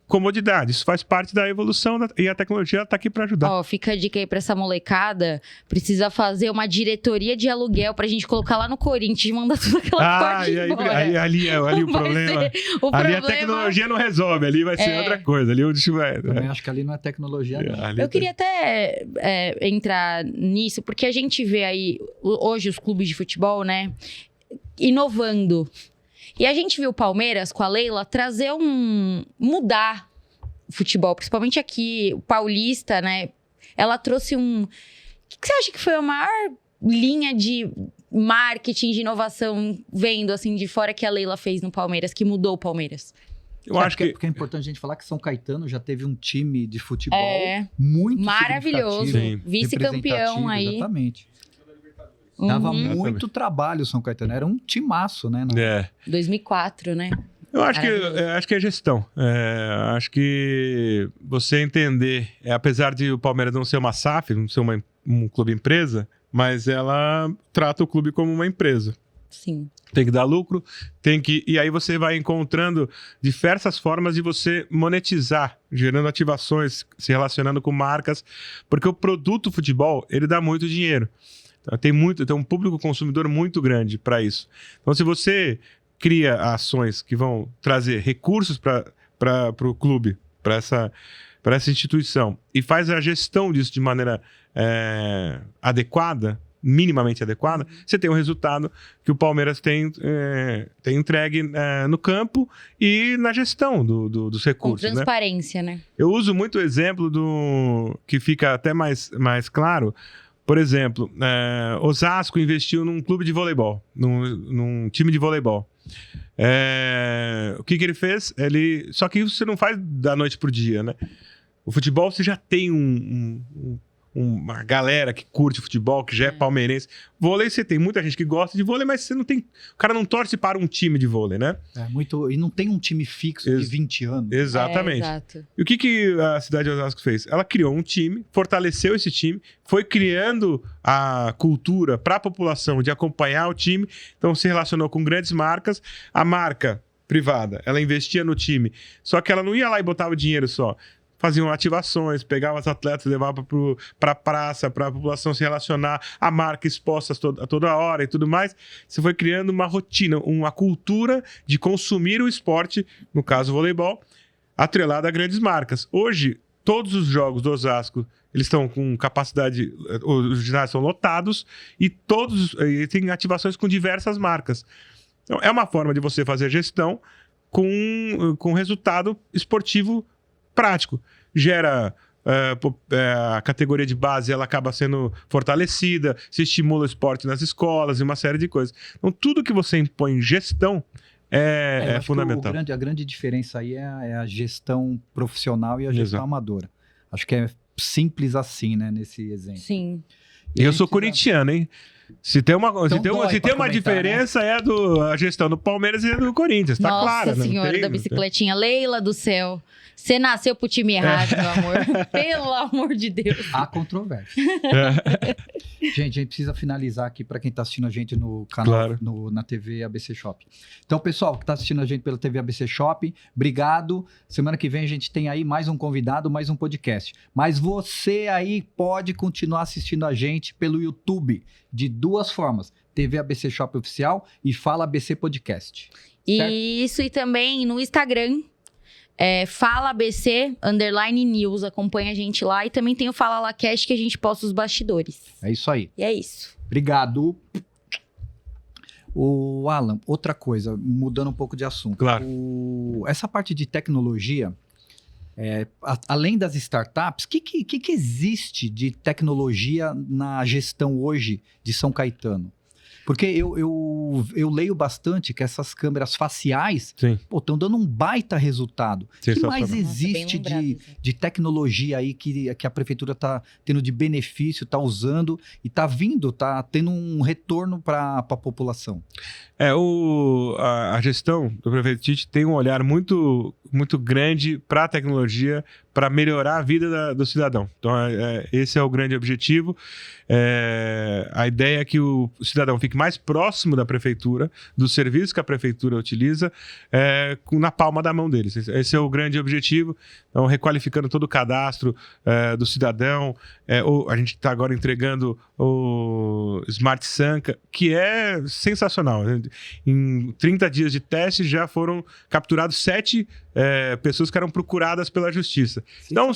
[SPEAKER 3] Comodidade, isso faz parte da evolução e a tecnologia tá aqui para ajudar.
[SPEAKER 2] Fica a dica aí pra essa molecada, precisa fazer uma diretoria de aluguel pra gente colocar lá no Corinthians e mandar toda aquela parte embora.
[SPEAKER 3] Ali o problema. Ali a tecnologia não resolve, ali vai ser outra coisa. Ali
[SPEAKER 1] Também acho que ali não é tecnologia, não.
[SPEAKER 2] Eu queria até entrar nisso, porque a gente vê aí hoje os clubes de futebol, né, inovando. E a gente viu o Palmeiras, com a Leila, mudar o futebol, principalmente aqui, o paulista, né? Ela trouxe O que você acha que foi a maior linha de marketing, de inovação, vendo assim de fora, que a Leila fez no Palmeiras, que mudou o Palmeiras?
[SPEAKER 1] Eu acho que... Porque é importante a gente falar que São Caetano já teve um time de futebol muito
[SPEAKER 2] maravilhoso, vice-campeão aí.
[SPEAKER 1] Exatamente. Dava muito trabalho São Caetano, era um timaço, né?
[SPEAKER 2] 2004, né?
[SPEAKER 3] Eu acho que é gestão. Acho que você entender, apesar de o Palmeiras não ser uma SAF, não ser um clube empresa, mas ela trata o clube como uma empresa.
[SPEAKER 2] Sim.
[SPEAKER 3] Tem que dar lucro, e aí você vai encontrando diversas formas de você monetizar, gerando ativações, se relacionando com marcas, porque o produto futebol, ele dá muito dinheiro. Tem um público consumidor muito grande para isso. Então, se você cria ações que vão trazer recursos para o clube, para essa instituição, e faz a gestão disso de maneira adequada, minimamente adequada, você tem um resultado que o Palmeiras tem entregue no campo e na gestão dos recursos.
[SPEAKER 2] Com transparência, né?
[SPEAKER 3] Eu uso muito o exemplo que fica até mais claro. Por exemplo, Osasco investiu num clube de voleibol, num time de voleibol. O que ele fez? Só que isso você não faz da noite pro dia, né? O futebol você já tem uma galera que curte futebol, que já é palmeirense. Vôlei, você tem muita gente que gosta de vôlei, mas você não tem... O cara não torce para um time de vôlei, né?
[SPEAKER 1] E não tem um time fixo de 20 anos.
[SPEAKER 3] Exatamente.
[SPEAKER 2] Exato.
[SPEAKER 3] E o que a cidade de Osasco fez? Ela criou um time, fortaleceu esse time, foi criando a cultura para a população de acompanhar o time, então se relacionou com grandes marcas. A marca privada, ela investia no time, só que ela não ia lá e botava dinheiro só. Faziam ativações, pegavam os atletas, levavam para a praça, para a população se relacionar, a marca exposta a toda hora e tudo mais. Você foi criando uma rotina, uma cultura de consumir o esporte, no caso o voleibol, atrelado a grandes marcas. Hoje, todos os jogos do Osasco, eles estão com capacidade, os ginásios são lotados e tem ativações com diversas marcas. Então, é uma forma de você fazer gestão com resultado esportivo prático. Gera a categoria de base, ela acaba sendo fortalecida, se estimula o esporte nas escolas e uma série de coisas. Então, tudo que você impõe em gestão é fundamental.
[SPEAKER 1] A grande diferença aí é a gestão profissional e a gestão amadora. Acho que simples assim, né? Nesse exemplo.
[SPEAKER 2] Sim.
[SPEAKER 3] E eu sou corintiano, hein? Se tem uma
[SPEAKER 1] comentar,
[SPEAKER 3] diferença,
[SPEAKER 1] né?
[SPEAKER 3] É a gestão do Palmeiras e do Corinthians, tá claro.
[SPEAKER 2] Nossa senhora da bicicletinha. Leila do céu. Você nasceu pro time errado, meu amor. Pelo amor de Deus.
[SPEAKER 1] Há controvérsia. Gente, a gente precisa finalizar aqui para quem está assistindo a gente no canal, na TV ABC Shop. Então, pessoal que está assistindo a gente pela TV ABC Shop, obrigado. Semana que vem a gente tem aí mais um convidado, mais um podcast. Mas você aí pode continuar assistindo a gente pelo YouTube de duas formas. TV ABC Shop Oficial e Fala ABC Podcast. Certo?
[SPEAKER 2] Isso, e também no Instagram. Fala ABC _News, acompanha a gente lá. E também tem o Fala Lacast, que a gente posta os bastidores.
[SPEAKER 1] É isso aí.
[SPEAKER 2] E é isso.
[SPEAKER 1] Obrigado. O Alan, outra coisa, mudando um pouco de assunto.
[SPEAKER 3] Claro.
[SPEAKER 1] Essa parte de tecnologia, além das startups, o que existe de tecnologia na gestão hoje de São Caetano? Porque eu leio bastante que essas câmeras faciais estão dando um baita resultado. O que mais existe de tecnologia aí que a prefeitura está tendo de benefício, está usando e está tendo um retorno para a população?
[SPEAKER 3] A gestão do prefeito Tite tem um olhar muito, muito grande para a tecnologia, para melhorar a vida do cidadão. Então, esse é o grande objetivo. A ideia é que o cidadão fique mais próximo da prefeitura, dos serviços que a prefeitura utiliza, na palma da mão deles. Esse é o grande objetivo. Então, requalificando todo o cadastro do cidadão. A gente está agora entregando o Smart Sanca, que é sensacional. Em 30 dias de teste, já foram capturados 7 pessoas que eram procuradas pela justiça. Então, um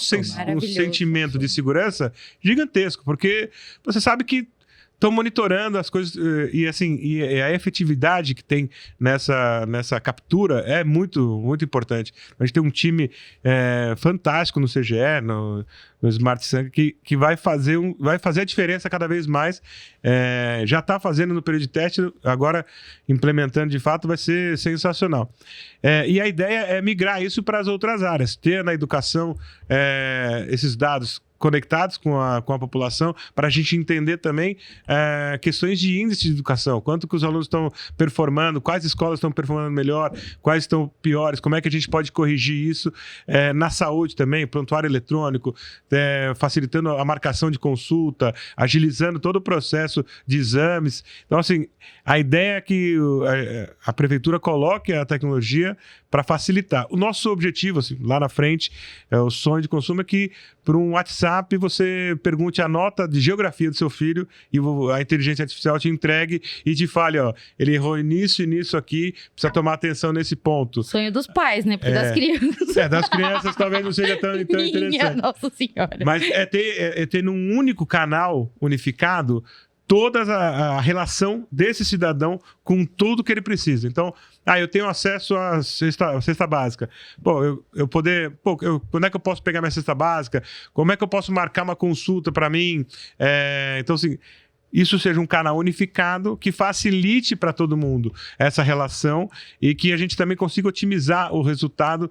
[SPEAKER 3] sentimento de segurança gigantesco, porque você sabe que estão monitorando as coisas e a efetividade que tem nessa captura é muito, muito importante. A gente tem um time fantástico no CGE, no Smart Sanca, que vai fazer a diferença cada vez mais. Já está fazendo no período de teste, agora implementando de fato vai ser sensacional. E a ideia é migrar isso para as outras áreas, ter na educação esses dados conectados com a população, para a gente entender também questões de índice de educação, quanto que os alunos estão performando, quais escolas estão performando melhor, quais estão piores, como é que a gente pode corrigir isso. Na saúde também, prontuário eletrônico, facilitando a marcação de consulta, agilizando todo o processo de exames. Então, assim, a ideia é que a prefeitura coloque a tecnologia para facilitar. O nosso objetivo, assim, lá na frente, o sonho de consumo é que, por um WhatsApp, você pergunte a nota de geografia do seu filho e a inteligência artificial te entregue e te fale, ele errou nisso e nisso aqui, precisa tomar atenção nesse ponto.
[SPEAKER 2] Sonho dos pais, né? Porque das crianças.
[SPEAKER 3] Das crianças talvez não seja tão interessante.
[SPEAKER 2] Nossa Senhora.
[SPEAKER 3] Mas é ter num único canal unificado toda a relação desse cidadão com tudo que ele precisa. Então, eu tenho acesso à cesta básica. Quando é que eu posso pegar minha cesta básica? Como é que eu posso marcar uma consulta para mim? Então, assim, isso seja um canal unificado que facilite para todo mundo essa relação e que a gente também consiga otimizar o resultado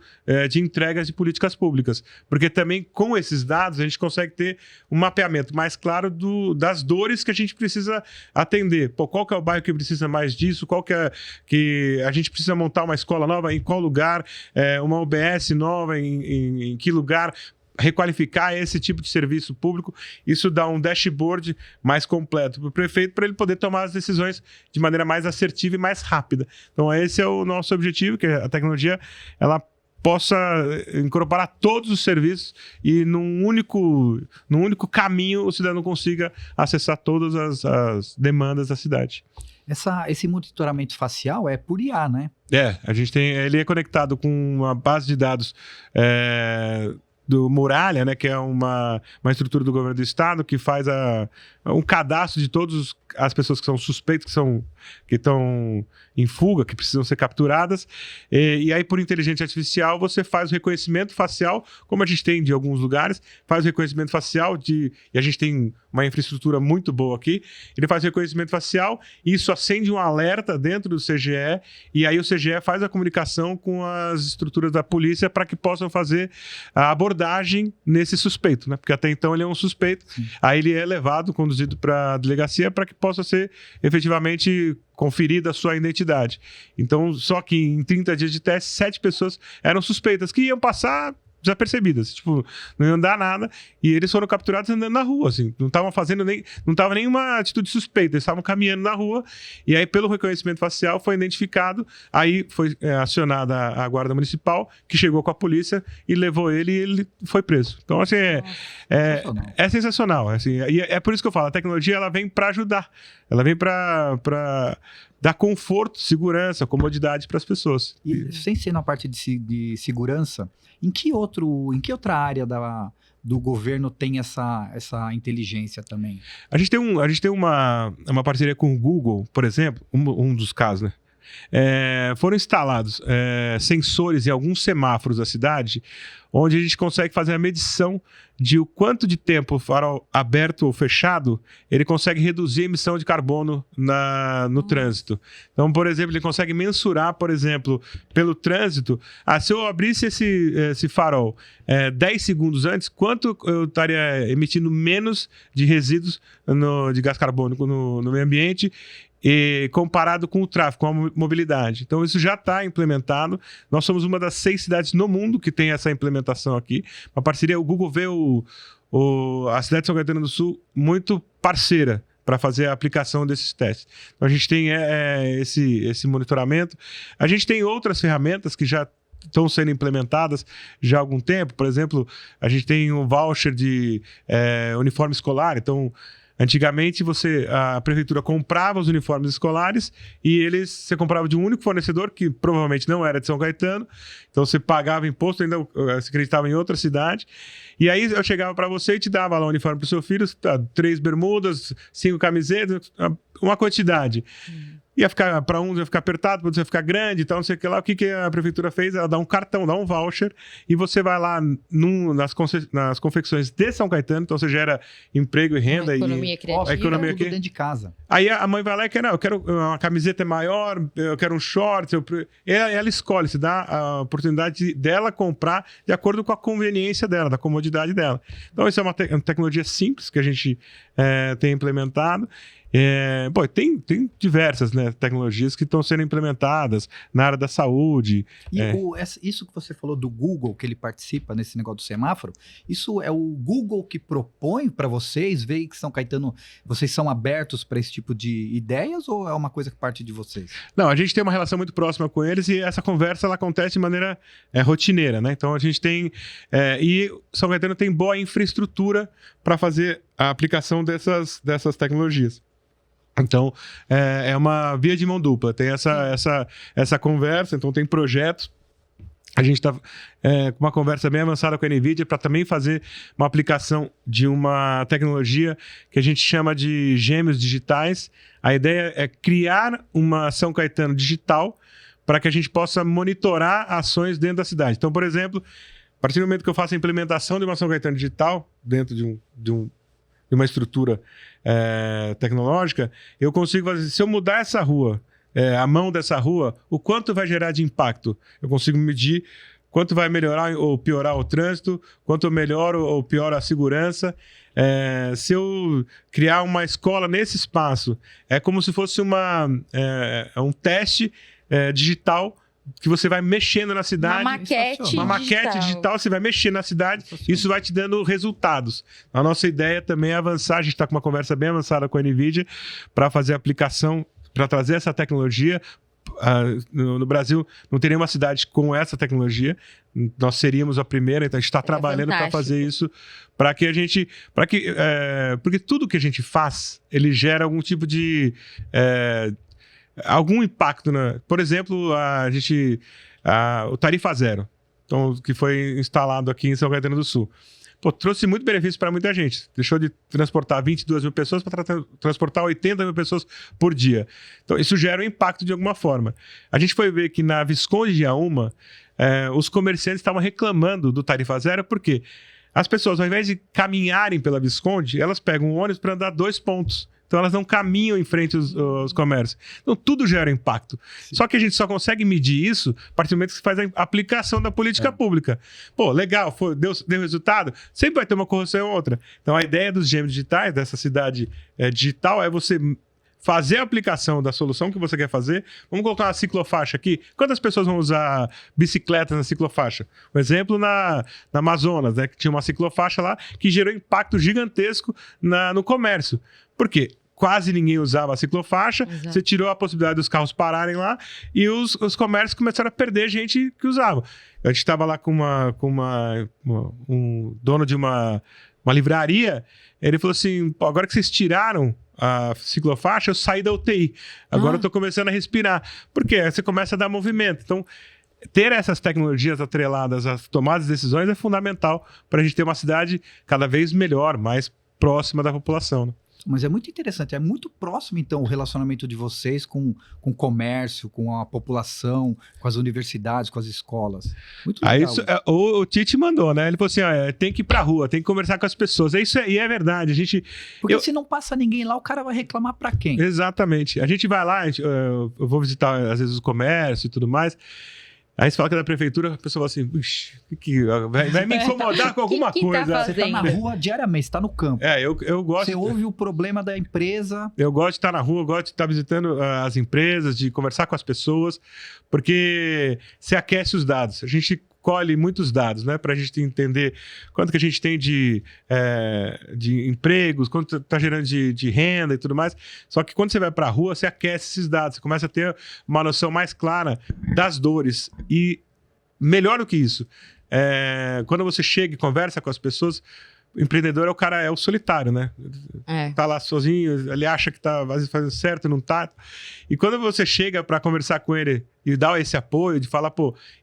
[SPEAKER 3] de entregas de políticas públicas. Porque também com esses dados a gente consegue ter um mapeamento mais claro das dores que a gente precisa atender. Qual que é o bairro que precisa mais disso? Qual que a gente precisa montar uma escola nova? Em qual lugar? Uma UBS nova? Em que lugar? Requalificar esse tipo de serviço público, isso dá um dashboard mais completo para o prefeito, para ele poder tomar as decisões de maneira mais assertiva e mais rápida. Então esse é o nosso objetivo, que a tecnologia ela possa incorporar todos os serviços e num único caminho o cidadão consiga acessar todas as demandas da cidade.
[SPEAKER 1] Esse monitoramento facial é por IA, né?
[SPEAKER 3] A gente ele é conectado com uma base de dados do Muralha, né, que é uma estrutura do governo do estado que faz um cadastro de todas as pessoas que são suspeitas, que são estão em fuga, que precisam ser capturadas. E aí, por inteligência artificial, você faz o reconhecimento facial, como a gente tem de alguns lugares, faz o reconhecimento facial e a gente tem uma infraestrutura muito boa aqui. Ele faz o reconhecimento facial e isso acende um alerta dentro do CGE, e aí o CGE faz a comunicação com as estruturas da polícia para que possam fazer a abordagem nesse suspeito, né? Porque até então ele é um suspeito. Sim. Aí ele é levado, conduzido para a delegacia para que possa ser efetivamente conferida a sua identidade. Então, só que em 30 dias de teste, 7 pessoas eram suspeitas, que iam passar desapercebidas, tipo, não iam dar nada, e eles foram capturados andando na rua, assim, não estavam fazendo não estava nenhuma atitude suspeita, eles estavam caminhando na rua, e aí pelo reconhecimento facial foi identificado, aí foi acionada a guarda municipal, que chegou com a polícia e levou ele, e ele foi preso. Então, assim, é sensacional, assim, e é por isso que eu falo, a tecnologia, ela vem para ajudar, ela vem para dar conforto, segurança, comodidade para as pessoas.
[SPEAKER 1] E sem ser na parte de segurança, em que outra área do governo tem essa inteligência também?
[SPEAKER 3] A gente tem uma parceria com o Google, por exemplo, um dos casos, né? Foram instalados sensores em alguns semáforos da cidade, onde a gente consegue fazer a medição de o quanto de tempo o farol aberto ou fechado, ele consegue reduzir a emissão de carbono no trânsito. Então, por exemplo, ele consegue mensurar, por exemplo, pelo trânsito, se eu abrisse esse farol 10 segundos antes, quanto eu estaria emitindo menos de resíduos de gás carbônico no meio ambiente, e comparado com o tráfego, com a mobilidade. Então, isso já está implementado. Nós somos uma das 6 cidades no mundo que tem essa implementação aqui. Uma parceria, o Google vê a cidade de São Caetano do Sul muito parceira para fazer a aplicação desses testes. Então, a gente tem esse monitoramento. A gente tem outras ferramentas que já estão sendo implementadas já há algum tempo. Por exemplo, a gente tem um voucher de uniforme escolar. Então, antigamente, a prefeitura comprava os uniformes escolares e você comprava de um único fornecedor, que provavelmente não era de São Caetano. Então, você pagava imposto, ainda se acreditava em outra cidade. E aí, eu chegava para você e te dava lá o uniforme para o seu filho, 3 bermudas, 5 camisetas, uma quantidade. Ia ficar, para uns ia ficar apertado, para outros ia ficar grande e tal, não sei o que lá. O que a prefeitura fez? Ela dá um cartão, dá um voucher, e você vai lá nas confecções de São Caetano, então você gera emprego e renda.
[SPEAKER 2] Economia criativa.
[SPEAKER 1] Economia tudo dentro de casa.
[SPEAKER 3] Aí a mãe vai lá e quer, eu quero uma camiseta maior, eu quero um short. Ela escolhe, se dá a oportunidade dela comprar de acordo com a conveniência dela, da comodidade dela. Então, isso é uma tecnologia simples que a gente tem implementado. Tem diversas, né, tecnologias que estão sendo implementadas na área da saúde.
[SPEAKER 1] E isso que você falou do Google, que ele participa nesse negócio do semáforo, isso é o Google que propõe para vocês? Vê que São Caetano, vocês são abertos para esse tipo de ideias, ou é uma coisa que parte de vocês?
[SPEAKER 3] Não, a gente tem uma relação muito próxima com eles, e essa conversa ela acontece de maneira rotineira, né? Então a gente tem... e São Caetano tem boa infraestrutura para fazer a aplicação dessas tecnologias. Então, é uma via de mão dupla. Tem essa conversa, então tem projetos. A gente está com uma conversa bem avançada com a NVIDIA para também fazer uma aplicação de uma tecnologia que a gente chama de gêmeos digitais. A ideia é criar uma São Caetano digital para que a gente possa monitorar ações dentro da cidade. Então, por exemplo, a partir do momento que eu faço a implementação de uma São Caetano digital dentro de uma estrutura tecnológica, eu consigo fazer, se eu mudar essa rua, a mão dessa rua, o quanto vai gerar de impacto? Eu consigo medir quanto vai melhorar ou piorar o trânsito, quanto melhora ou piora a segurança. Se eu criar uma escola nesse espaço, é como se fosse um teste digital que você vai mexendo na cidade.
[SPEAKER 2] Uma
[SPEAKER 3] maquete digital, você vai mexer na cidade, isso vai te dando resultados. A nossa ideia também é avançar, a gente está com uma conversa bem avançada com a NVIDIA para fazer a aplicação, para trazer essa tecnologia. No Brasil não tem nenhuma cidade com essa tecnologia, nós seríamos a primeira, então a gente está trabalhando para fazer isso, porque tudo que a gente faz, ele gera algum tipo de algum impacto, né? Por exemplo, o Tarifa Zero, então, que foi instalado aqui em São Caetano do Sul. pô, trouxe muito benefício para muita gente. Deixou de transportar 22 mil pessoas para transportar 80 mil pessoas por dia. Então, isso gera um impacto de alguma forma. A gente foi ver que na Visconde de Auma, os comerciantes estavam reclamando do tarifa zero, porque as pessoas, ao invés de caminharem pela Visconde, elas pegam um ônibus para andar 2 pontos. Então, elas não caminham em frente aos comércios. Então, tudo gera impacto. Sim. Só que a gente só consegue medir isso a partir do momento que se faz a aplicação da política pública. Pô, legal, deu resultado? Sempre vai ter uma correção ou outra. Então, a ideia dos gêmeos digitais, dessa cidade digital, é você fazer a aplicação da solução que você quer fazer. Vamos colocar uma ciclofaixa aqui. Quantas pessoas vão usar bicicletas na ciclofaixa? Um exemplo na Amazonas, né, que tinha uma ciclofaixa lá que gerou impacto gigantesco no comércio. Por quê? Quase ninguém usava a ciclofaixa, exato. Você tirou a possibilidade dos carros pararem lá e os comércios começaram a perder gente que usava. A gente estava lá com um dono de uma livraria, ele falou assim, agora que vocês tiraram a ciclofaixa, eu saí da UTI. Agora eu estou começando a respirar. Por quê? Você começa a dar movimento. Então, ter essas tecnologias atreladas às tomadas de decisões é fundamental para a gente ter uma cidade cada vez melhor, mais próxima da população, né?
[SPEAKER 1] Mas é muito interessante, é muito próximo, então, o relacionamento de vocês com o comércio, com a população, com as universidades, com as escolas. Muito legal.
[SPEAKER 3] Aí o Tite mandou, né? Ele falou assim, tem que ir pra rua, tem que conversar com as pessoas. E é verdade.
[SPEAKER 1] Porque se não passa ninguém lá, o cara vai reclamar pra quem?
[SPEAKER 3] Exatamente. A gente vai lá, eu vou visitar, às vezes, o comércio e tudo mais. Aí você fala que é da prefeitura, a pessoa fala assim, vai me incomodar com alguma coisa.
[SPEAKER 2] Tá
[SPEAKER 1] você tá na rua diariamente, você tá no campo.
[SPEAKER 3] Eu gosto.
[SPEAKER 1] Você ouve o problema da empresa.
[SPEAKER 3] Eu gosto de estar na rua, eu gosto de estar visitando as empresas, de conversar com as pessoas, porque você aquece os dados. A gente colhe muitos dados, né, para a gente entender quanto que a gente tem de empregos, quanto está gerando de renda e tudo mais. Só que quando você vai para a rua, você aquece esses dados, você começa a ter uma noção mais clara das dores. E melhor do que isso, quando você chega e conversa com as pessoas, o empreendedor é o solitário, né? Tá lá sozinho, ele acha que tá às vezes fazendo certo, não tá. E quando você chega para conversar com ele e dar esse apoio, de falar,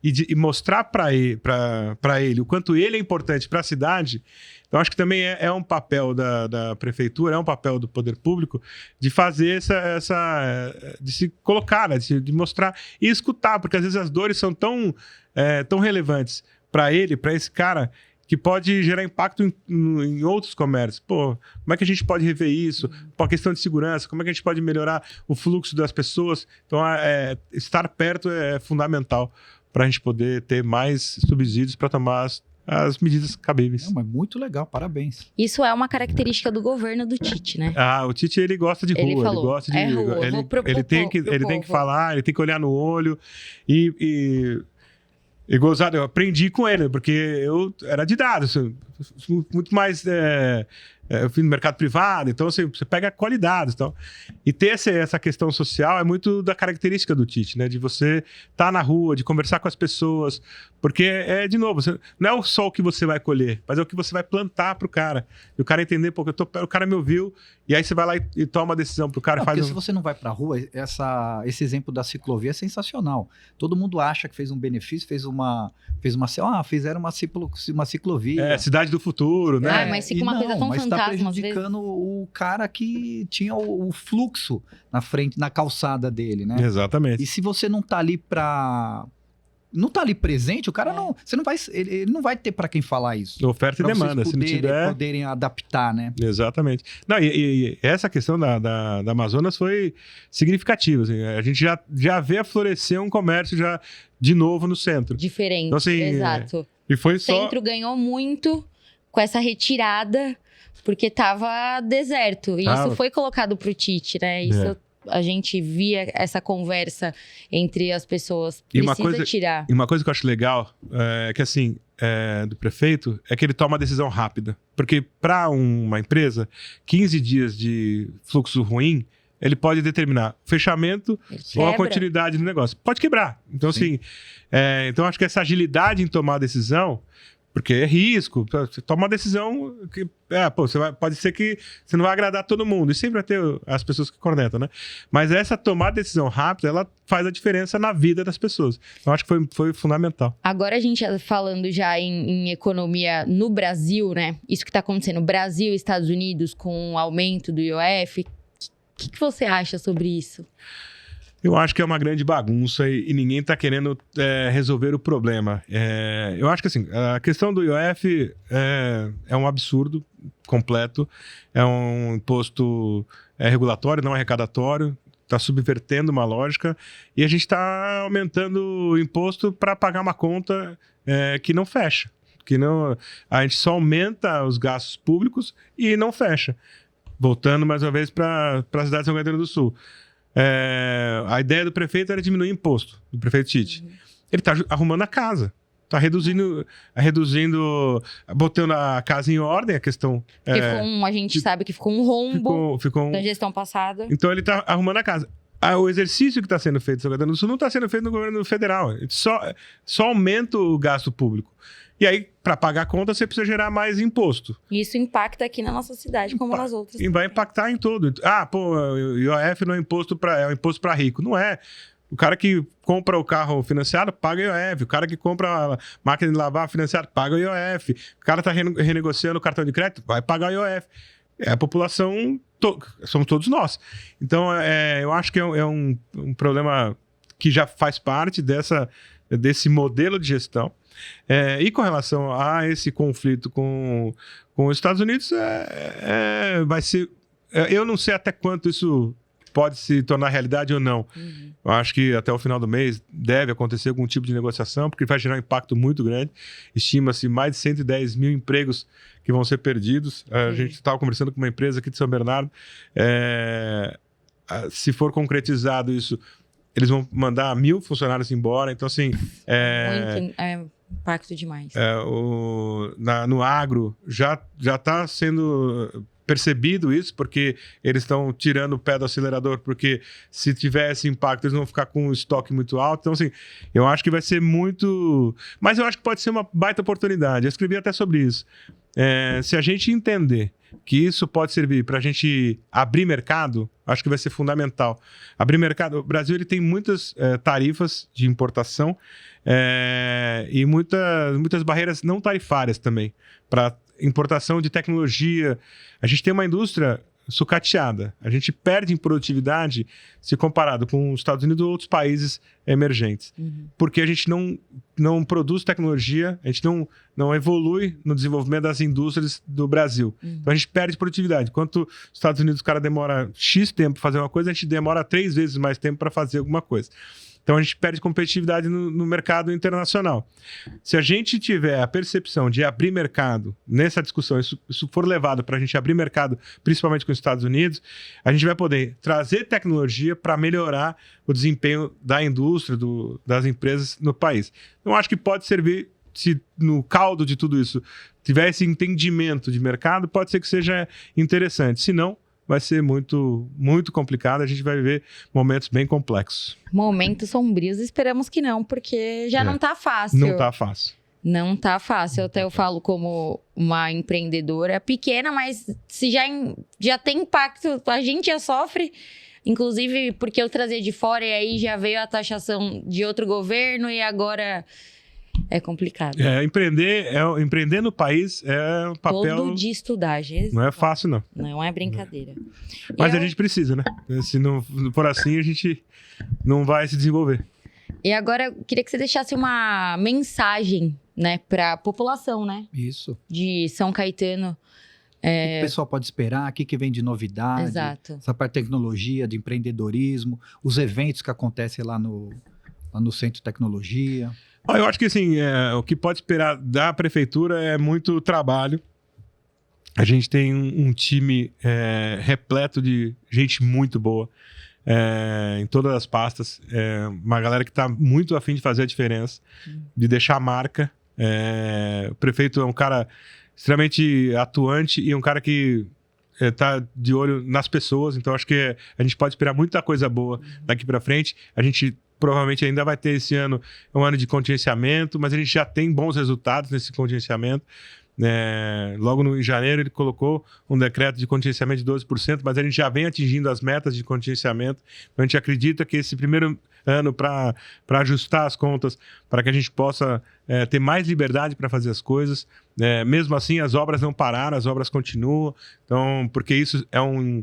[SPEAKER 3] e mostrar para ele o quanto ele é importante para a cidade, então acho que também é um papel da prefeitura, é um papel do poder público de fazer de se colocar, né? De mostrar e escutar, porque às vezes as dores são tão relevantes para ele, para esse cara, que pode gerar impacto em outros comércios. Como é que a gente pode rever isso? A questão de segurança, como é que a gente pode melhorar o fluxo das pessoas? Então, estar perto é fundamental para a gente poder ter mais subsídios para tomar as medidas cabíveis.
[SPEAKER 1] Mas muito legal, parabéns.
[SPEAKER 2] Isso é uma característica do governo do Tite, né?
[SPEAKER 3] O Tite, ele gosta de rua, ele gosta de
[SPEAKER 2] rua.
[SPEAKER 3] Ele tem que falar, ele tem que olhar no olho e gozado, eu aprendi com ele, porque eu era de dados, muito mais. Eu fui no mercado privado, então você pega qualidades. Então, e ter essa questão social é muito da característica do Tite, né? De você estar na rua, de conversar com as pessoas, porque de novo, não é só o que você vai colher, mas é o que você vai plantar pro cara. E o cara entender, o cara me ouviu, e aí você vai lá e toma a decisão pro cara.
[SPEAKER 1] Porque se você não vai pra rua, esse exemplo da ciclovia é sensacional. Todo mundo acha que fez um benefício, fizeram uma ciclovia.
[SPEAKER 3] Cidade do futuro, né?
[SPEAKER 2] Mas fica uma coisa tão fantástica.
[SPEAKER 1] Tá prejudicando o cara que tinha o fluxo na frente, na calçada dele, né?
[SPEAKER 3] Exatamente.
[SPEAKER 1] E se você não tá ali presente, o cara não. Ele não vai ter para quem falar isso.
[SPEAKER 3] Oferta e demanda, se não tiver.
[SPEAKER 1] Poderem adaptar, né?
[SPEAKER 3] Exatamente. Não, e essa questão da Amazonas foi significativa. Assim, a gente já vê florescer um comércio já de novo no centro.
[SPEAKER 2] Diferente.
[SPEAKER 3] Então, assim,
[SPEAKER 2] exato.
[SPEAKER 3] E foi
[SPEAKER 2] o centro ganhou muito com essa retirada, porque tava deserto. E isso foi colocado pro Tite, né? Isso a gente via essa conversa entre as pessoas. Tirar.
[SPEAKER 3] E uma coisa que eu acho legal é que, assim, do prefeito, é que ele toma uma decisão rápida. Porque para uma empresa, 15 dias de fluxo ruim, ele pode determinar o fechamento ou a continuidade do negócio. Pode quebrar. Então, assim, então acho que essa agilidade em tomar a decisão Porque é risco, você toma uma decisão que, pode ser que você não vai agradar todo mundo, e sempre vai ter as pessoas que cornetam, né? Mas essa tomar decisão rápida, ela faz a diferença na vida das pessoas. Eu acho que foi fundamental.
[SPEAKER 2] Agora a gente falando já em economia no Brasil, né? Isso que está acontecendo, Brasil e Estados Unidos com o aumento do IOF, o que você acha sobre isso?
[SPEAKER 3] Eu acho que é uma grande bagunça e ninguém está querendo resolver o problema. Eu acho que assim, a questão do IOF é um absurdo completo. É um imposto regulatório, não arrecadatório. Está subvertendo uma lógica. E a gente está aumentando o imposto para pagar uma conta que não fecha. A gente só aumenta os gastos públicos e não fecha. Voltando mais uma vez para a cidade de São Caetano do Sul. A ideia do prefeito era diminuir o imposto, do prefeito Tite. Ele está arrumando a casa, está reduzindo, botando a casa em ordem, a questão...
[SPEAKER 2] a gente sabe que ficou um rombo da gestão passada.
[SPEAKER 3] Então ele está arrumando a casa. O exercício que está sendo feito em São Caetano do Sul não está sendo feito no governo federal. Só aumenta o gasto público. E aí, para pagar a conta, você precisa gerar mais imposto.
[SPEAKER 2] Isso impacta aqui na nossa cidade, como nas outras.
[SPEAKER 3] E vai impactar em tudo. O IOF não é imposto é um imposto para rico. Não é. O cara que compra o carro financiado, paga IOF. O cara que compra a máquina de lavar financiada, paga IOF. O cara está renegociando o cartão de crédito, vai pagar IOF. A população, somos todos nós. Então, eu acho que é um problema que já faz parte desse modelo de gestão. E com relação a esse conflito com os Estados Unidos, vai ser... Eu não sei até quanto isso pode se tornar realidade ou não. Eu acho que até o final do mês deve acontecer algum tipo de negociação, porque vai gerar um impacto muito grande. Estima-se mais de 110 mil empregos que vão ser perdidos. A gente estava conversando com uma empresa aqui de São Bernardo. Se for concretizado isso, eles vão mandar 1.000 funcionários embora. Então, assim...
[SPEAKER 2] impacto demais.
[SPEAKER 3] No agro já está sendo percebido isso, porque eles estão tirando o pé do acelerador, porque se tiver esse impacto, eles vão ficar com um estoque muito alto. Então, assim, eu acho que vai ser muito... Mas eu acho que pode ser uma baita oportunidade. Eu escrevi até sobre isso. Se a gente entender que isso pode servir para a gente abrir mercado, acho que vai ser fundamental. Abrir mercado... O Brasil ele tem muitas tarifas de importação e muitas barreiras não tarifárias também para importação de tecnologia. A gente tem uma indústria sucateada. A gente perde em produtividade se comparado com os Estados Unidos ou outros países emergentes. Porque a gente não produz tecnologia, a gente não evolui no desenvolvimento das indústrias do Brasil. Então a gente perde produtividade. Enquanto os Estados Unidos o cara demora X tempo para fazer uma coisa, a gente demora 3 vezes mais tempo para fazer alguma coisa. Então a gente perde competitividade no mercado internacional. Se a gente tiver a percepção de abrir mercado nessa discussão, isso for levado para a gente abrir mercado, principalmente com os Estados Unidos, a gente vai poder trazer tecnologia para melhorar o desempenho da indústria, das empresas no país. Então acho que pode servir, se no caldo de tudo isso tiver esse entendimento de mercado, pode ser que seja interessante. Se não, vai ser muito, muito complicado. A gente vai viver momentos bem complexos.
[SPEAKER 2] Momentos sombrios, esperamos que não, porque já não tá fácil.
[SPEAKER 3] Não tá fácil.
[SPEAKER 2] Não tá fácil. Até eu falo como uma empreendedora pequena, mas se já tem impacto, a gente já sofre. Inclusive porque eu trazia de fora e aí já veio a taxação de outro governo e agora... É complicado.
[SPEAKER 3] Empreender no país é um papel...
[SPEAKER 2] Todo dia estudar, Jesus.
[SPEAKER 3] Não é fácil, não.
[SPEAKER 2] Não é brincadeira.
[SPEAKER 3] Mas a gente precisa, né? Se não for assim, a gente não vai se desenvolver.
[SPEAKER 2] E agora, eu queria que você deixasse uma mensagem, né? Pra população, né?
[SPEAKER 1] Isso.
[SPEAKER 2] De São Caetano.
[SPEAKER 1] O que o pessoal pode esperar? O que vem de novidade?
[SPEAKER 2] Exato.
[SPEAKER 1] Essa parte de tecnologia, de empreendedorismo, os eventos que acontecem lá no Centro de Tecnologia.
[SPEAKER 3] Eu acho que assim, o que pode esperar da prefeitura é muito trabalho. A gente tem um time repleto de gente muito boa em todas as pastas. Uma galera que está muito afim de fazer a diferença, de deixar a marca. O prefeito é um cara extremamente atuante e um cara que tá de olho nas pessoas. Então acho que a gente pode esperar muita coisa boa daqui para frente. A gente provavelmente ainda vai ter esse ano um ano de contingenciamento, mas a gente já tem bons resultados nesse contingenciamento. Logo em janeiro ele colocou um decreto de contingenciamento de 12%, mas a gente já vem atingindo as metas de contingenciamento. Então a gente acredita que esse primeiro ano para ajustar as contas, para que a gente possa ter mais liberdade para fazer as coisas. Mesmo assim, as obras não pararam, as obras continuam. Então, porque isso é um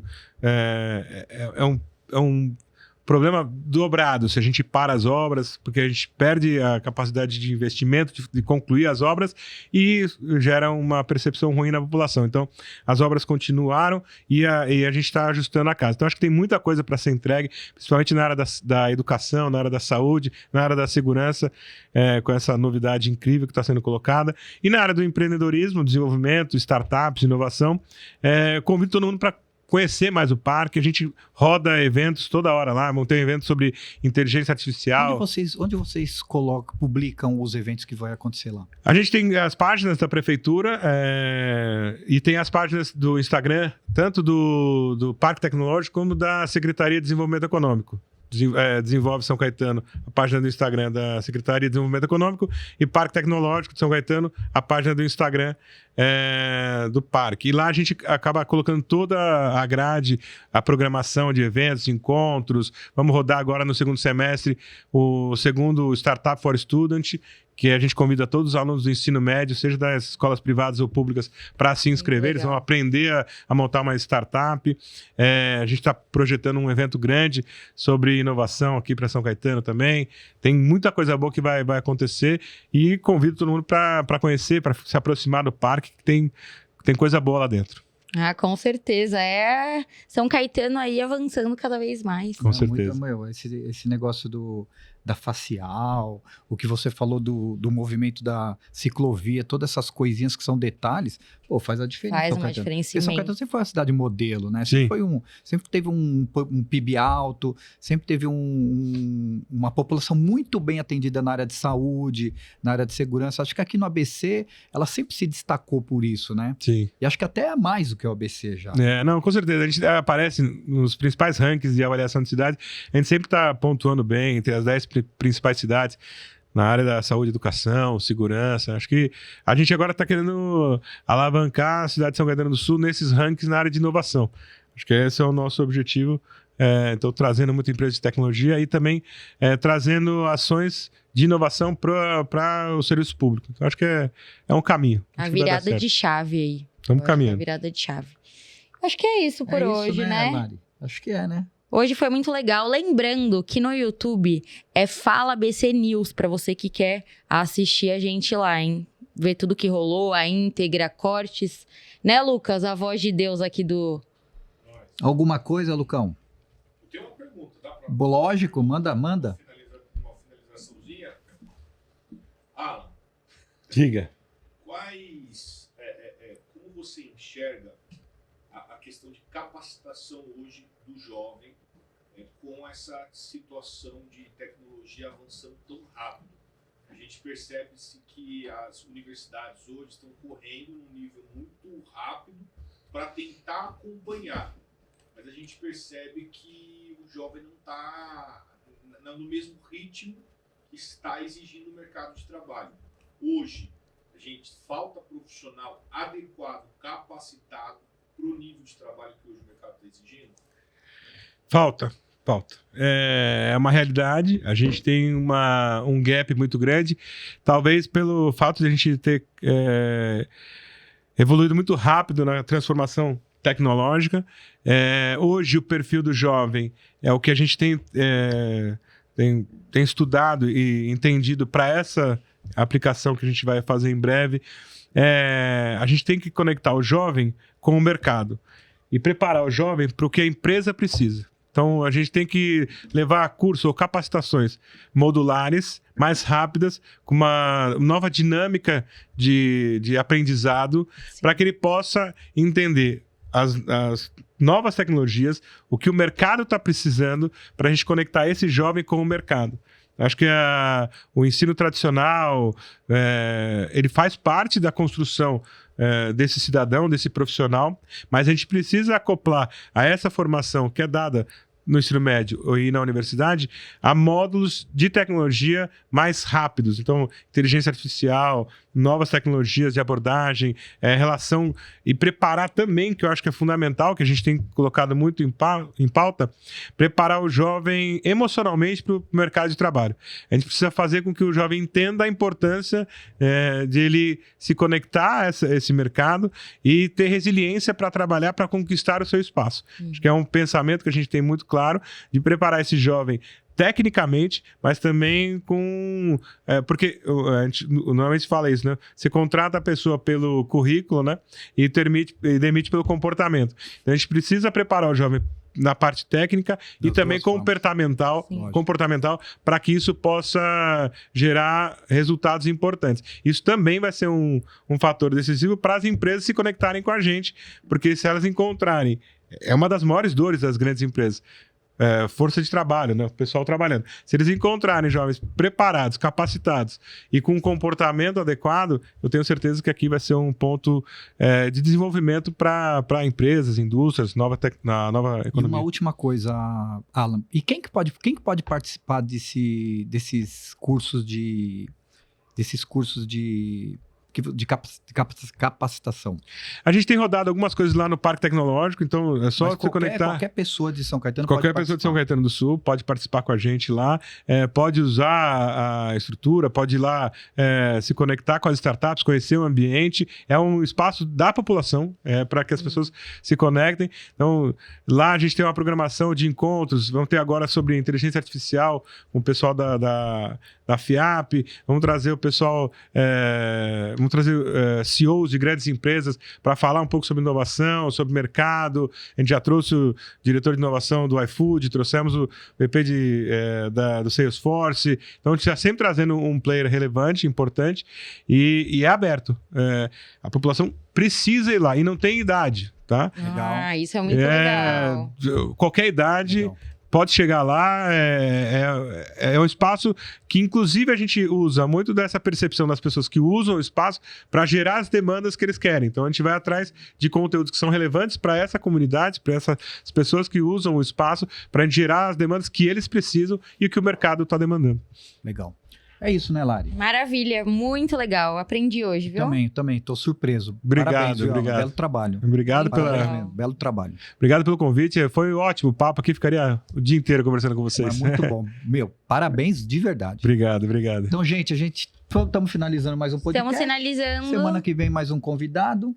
[SPEAKER 3] problema dobrado se a gente para as obras, porque a gente perde a capacidade de investimento, de concluir as obras e gera uma percepção ruim na população. Então, as obras continuaram e a gente está ajustando a casa. Então, acho que tem muita coisa para ser entregue, principalmente na área da educação, na área da saúde, na área da segurança, com essa novidade incrível que está sendo colocada. E na área do empreendedorismo, desenvolvimento, startups, inovação, convido todo mundo para conhecer mais o parque. A gente roda eventos toda hora lá, tem um evento sobre inteligência artificial.
[SPEAKER 1] Onde vocês publicam os eventos que vai acontecer lá?
[SPEAKER 3] A gente tem as páginas da prefeitura e tem as páginas do Instagram, tanto do Parque Tecnológico como da Secretaria de Desenvolvimento Econômico. Desenvolve São Caetano, a página do Instagram da Secretaria de Desenvolvimento Econômico, e Parque Tecnológico de São Caetano, a página do Instagram do parque. E lá a gente acaba colocando toda a grade, a programação de eventos, encontros. Vamos rodar agora no segundo semestre o segundo Startup for Student, que a gente convida todos os alunos do ensino médio, seja das escolas privadas ou públicas, para se inscrever. Eles vão aprender a montar uma startup. A gente está projetando um evento grande sobre inovação aqui para São Caetano também. Tem muita coisa boa que vai acontecer e convido todo mundo para conhecer, para se aproximar do parque, que tem coisa boa lá dentro.
[SPEAKER 2] Ah, com certeza. São Caetano aí avançando cada vez mais.
[SPEAKER 3] Com certeza.
[SPEAKER 1] Esse negócio da facial, o que você falou do movimento da ciclovia, todas essas coisinhas que são detalhes, faz a diferença.
[SPEAKER 2] Faz uma diferença imensa.
[SPEAKER 1] São Caetano sempre foi uma cidade modelo, né?
[SPEAKER 3] Sim.
[SPEAKER 1] Sempre teve um PIB alto, sempre teve uma população muito bem atendida na área de saúde, na área de segurança. Acho que aqui no ABC, ela sempre se destacou por isso, né?
[SPEAKER 3] Sim.
[SPEAKER 1] E acho que até é mais do que o ABC já.
[SPEAKER 3] Não, com certeza. A gente aparece nos principais rankings de avaliação de cidade. A gente sempre está pontuando bem entre as 10 principais cidades na área da saúde, educação, segurança. Acho que a gente agora está querendo alavancar a cidade de São Caetano do Sul nesses rankings na área de inovação. Acho que esse é o nosso objetivo. Então, trazendo muita empresa de tecnologia e também trazendo ações de inovação para o serviço público. Então, acho que é um caminho.
[SPEAKER 2] A virada de chave aí.
[SPEAKER 3] Estamos caminhando.
[SPEAKER 2] A virada de chave. Acho que é isso por hoje, né?
[SPEAKER 1] Mari? Acho que né?
[SPEAKER 2] Hoje foi muito legal. Lembrando que no YouTube Fala ABC News, para você que quer assistir a gente lá, hein? Ver tudo que rolou, a íntegra, cortes. Né, Lucas? A voz de Deus aqui do...
[SPEAKER 1] Alguma coisa, Lucão?
[SPEAKER 4] Eu tenho uma pergunta, dá pra...
[SPEAKER 1] Lógico, manda.
[SPEAKER 4] Uma finalizaçãozinha. Alan.
[SPEAKER 3] Diga.
[SPEAKER 4] Como você enxerga a questão de capacitação hoje do jovem com essa situação de tecnologia avançando tão rápido? A gente percebe-se que as universidades hoje estão correndo num nível muito rápido para tentar acompanhar, mas a gente percebe que o jovem não está no mesmo ritmo que está exigindo o mercado de trabalho. Hoje, a gente falta profissional adequado, capacitado para o nível de trabalho que hoje o mercado está exigindo?
[SPEAKER 3] Falta. É uma realidade. A gente tem um gap muito grande, talvez pelo fato de a gente ter evoluído muito rápido na transformação tecnológica. Hoje o perfil do jovem é o que a gente tem estudado e entendido para essa aplicação que a gente vai fazer em breve. A gente tem que conectar o jovem com o mercado e preparar o jovem para o que a empresa precisa. Então, a gente tem que levar curso ou capacitações modulares, mais rápidas, com uma nova dinâmica de aprendizado, para que ele possa entender as novas tecnologias, o que o mercado está precisando, para a gente conectar esse jovem com o mercado. Acho que o ensino tradicional, ele faz parte da construção desse cidadão, desse profissional, mas a gente precisa acoplar a essa formação que é dada no ensino médio ou ir na universidade a módulos de tecnologia mais rápidos. Então, inteligência artificial, novas tecnologias de abordagem, relação e preparar também, que eu acho que é fundamental, que a gente tem colocado muito em pauta, preparar o jovem emocionalmente para o mercado de trabalho. A gente precisa fazer com que o jovem entenda a importância de ele se conectar a esse mercado e ter resiliência para trabalhar, para conquistar o seu espaço. Acho que é um pensamento que a gente tem muito claro de preparar esse jovem tecnicamente, mas também com... porque a gente normalmente fala isso, né? Você contrata a pessoa pelo currículo, né? E demite pelo comportamento. Então, a gente precisa preparar o jovem na parte técnica e também comportamental para que isso possa gerar resultados importantes. Isso também vai ser um fator decisivo para as empresas se conectarem com a gente, porque se elas encontrarem... É uma das maiores dores das grandes empresas. Força de trabalho, né? O pessoal trabalhando. Se eles encontrarem jovens preparados, capacitados e com um comportamento adequado, eu tenho certeza que aqui vai ser um ponto de desenvolvimento para empresas, indústrias, na nova economia.
[SPEAKER 1] E uma última coisa, Alan. E quem que pode participar desses cursos de capacitação?
[SPEAKER 3] A gente tem rodado algumas coisas lá no Parque Tecnológico, então é só se conectar.
[SPEAKER 1] Qualquer pessoa de São Caetano
[SPEAKER 3] Qualquer pessoa de São Caetano do Sul pode participar com a gente lá, pode usar a estrutura, pode ir lá se conectar com as startups, conhecer o ambiente. É um espaço da população para que as pessoas se conectem. Então, lá a gente tem uma programação de encontros, vamos ter agora sobre inteligência artificial com o pessoal da FIAP, vamos trazer o pessoal... Vamos trazer CEOs de grandes empresas para falar um pouco sobre inovação, sobre mercado. A gente já trouxe o diretor de inovação do iFood, trouxemos o VP do Salesforce. Então, a gente está sempre trazendo um player relevante, importante e é aberto. A população precisa ir lá e não tem idade, tá?
[SPEAKER 2] Legal. Isso é muito legal.
[SPEAKER 3] Qualquer idade... Legal. Pode chegar lá, é um espaço que, inclusive, a gente usa muito dessa percepção das pessoas que usam o espaço para gerar as demandas que eles querem. Então, a gente vai atrás de conteúdos que são relevantes para essa comunidade, para essas pessoas que usam o espaço, para gerar as demandas que eles precisam e que o mercado está demandando.
[SPEAKER 1] Legal. É isso, né, Lari?
[SPEAKER 2] Maravilha, muito legal. Aprendi hoje, viu?
[SPEAKER 1] Também. Tô surpreso.
[SPEAKER 3] Obrigado,
[SPEAKER 1] Parabéns,
[SPEAKER 3] obrigado.
[SPEAKER 1] Belo trabalho.
[SPEAKER 3] Obrigado
[SPEAKER 1] Belo trabalho.
[SPEAKER 3] Obrigado pelo convite. Foi ótimo o papo aqui. Ficaria o dia inteiro conversando com vocês.
[SPEAKER 1] É muito bom. Parabéns de verdade.
[SPEAKER 3] Obrigado.
[SPEAKER 1] Então, gente, estamos finalizando mais um podcast.
[SPEAKER 2] Estamos finalizando.
[SPEAKER 1] Semana que vem mais um convidado.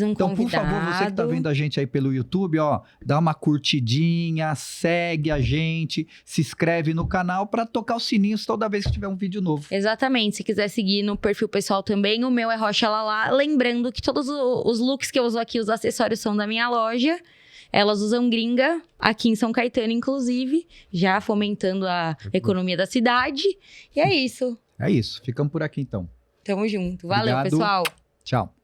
[SPEAKER 2] Então,
[SPEAKER 1] por favor, você que está vendo a gente aí pelo YouTube, dá uma curtidinha, segue a gente, se inscreve no canal para tocar os sininhos toda vez que tiver um vídeo novo.
[SPEAKER 2] Exatamente. Se quiser seguir no perfil pessoal também, o meu é Rocha Lala. Lembrando que todos os looks que eu uso aqui, os acessórios são da minha loja. Elas usam gringa, aqui em São Caetano, inclusive, já fomentando a economia da cidade. E é isso.
[SPEAKER 1] É isso. Ficamos por aqui, então.
[SPEAKER 2] Tamo junto. Valeu,
[SPEAKER 1] Obrigado.
[SPEAKER 2] pessoal.
[SPEAKER 1] Tchau.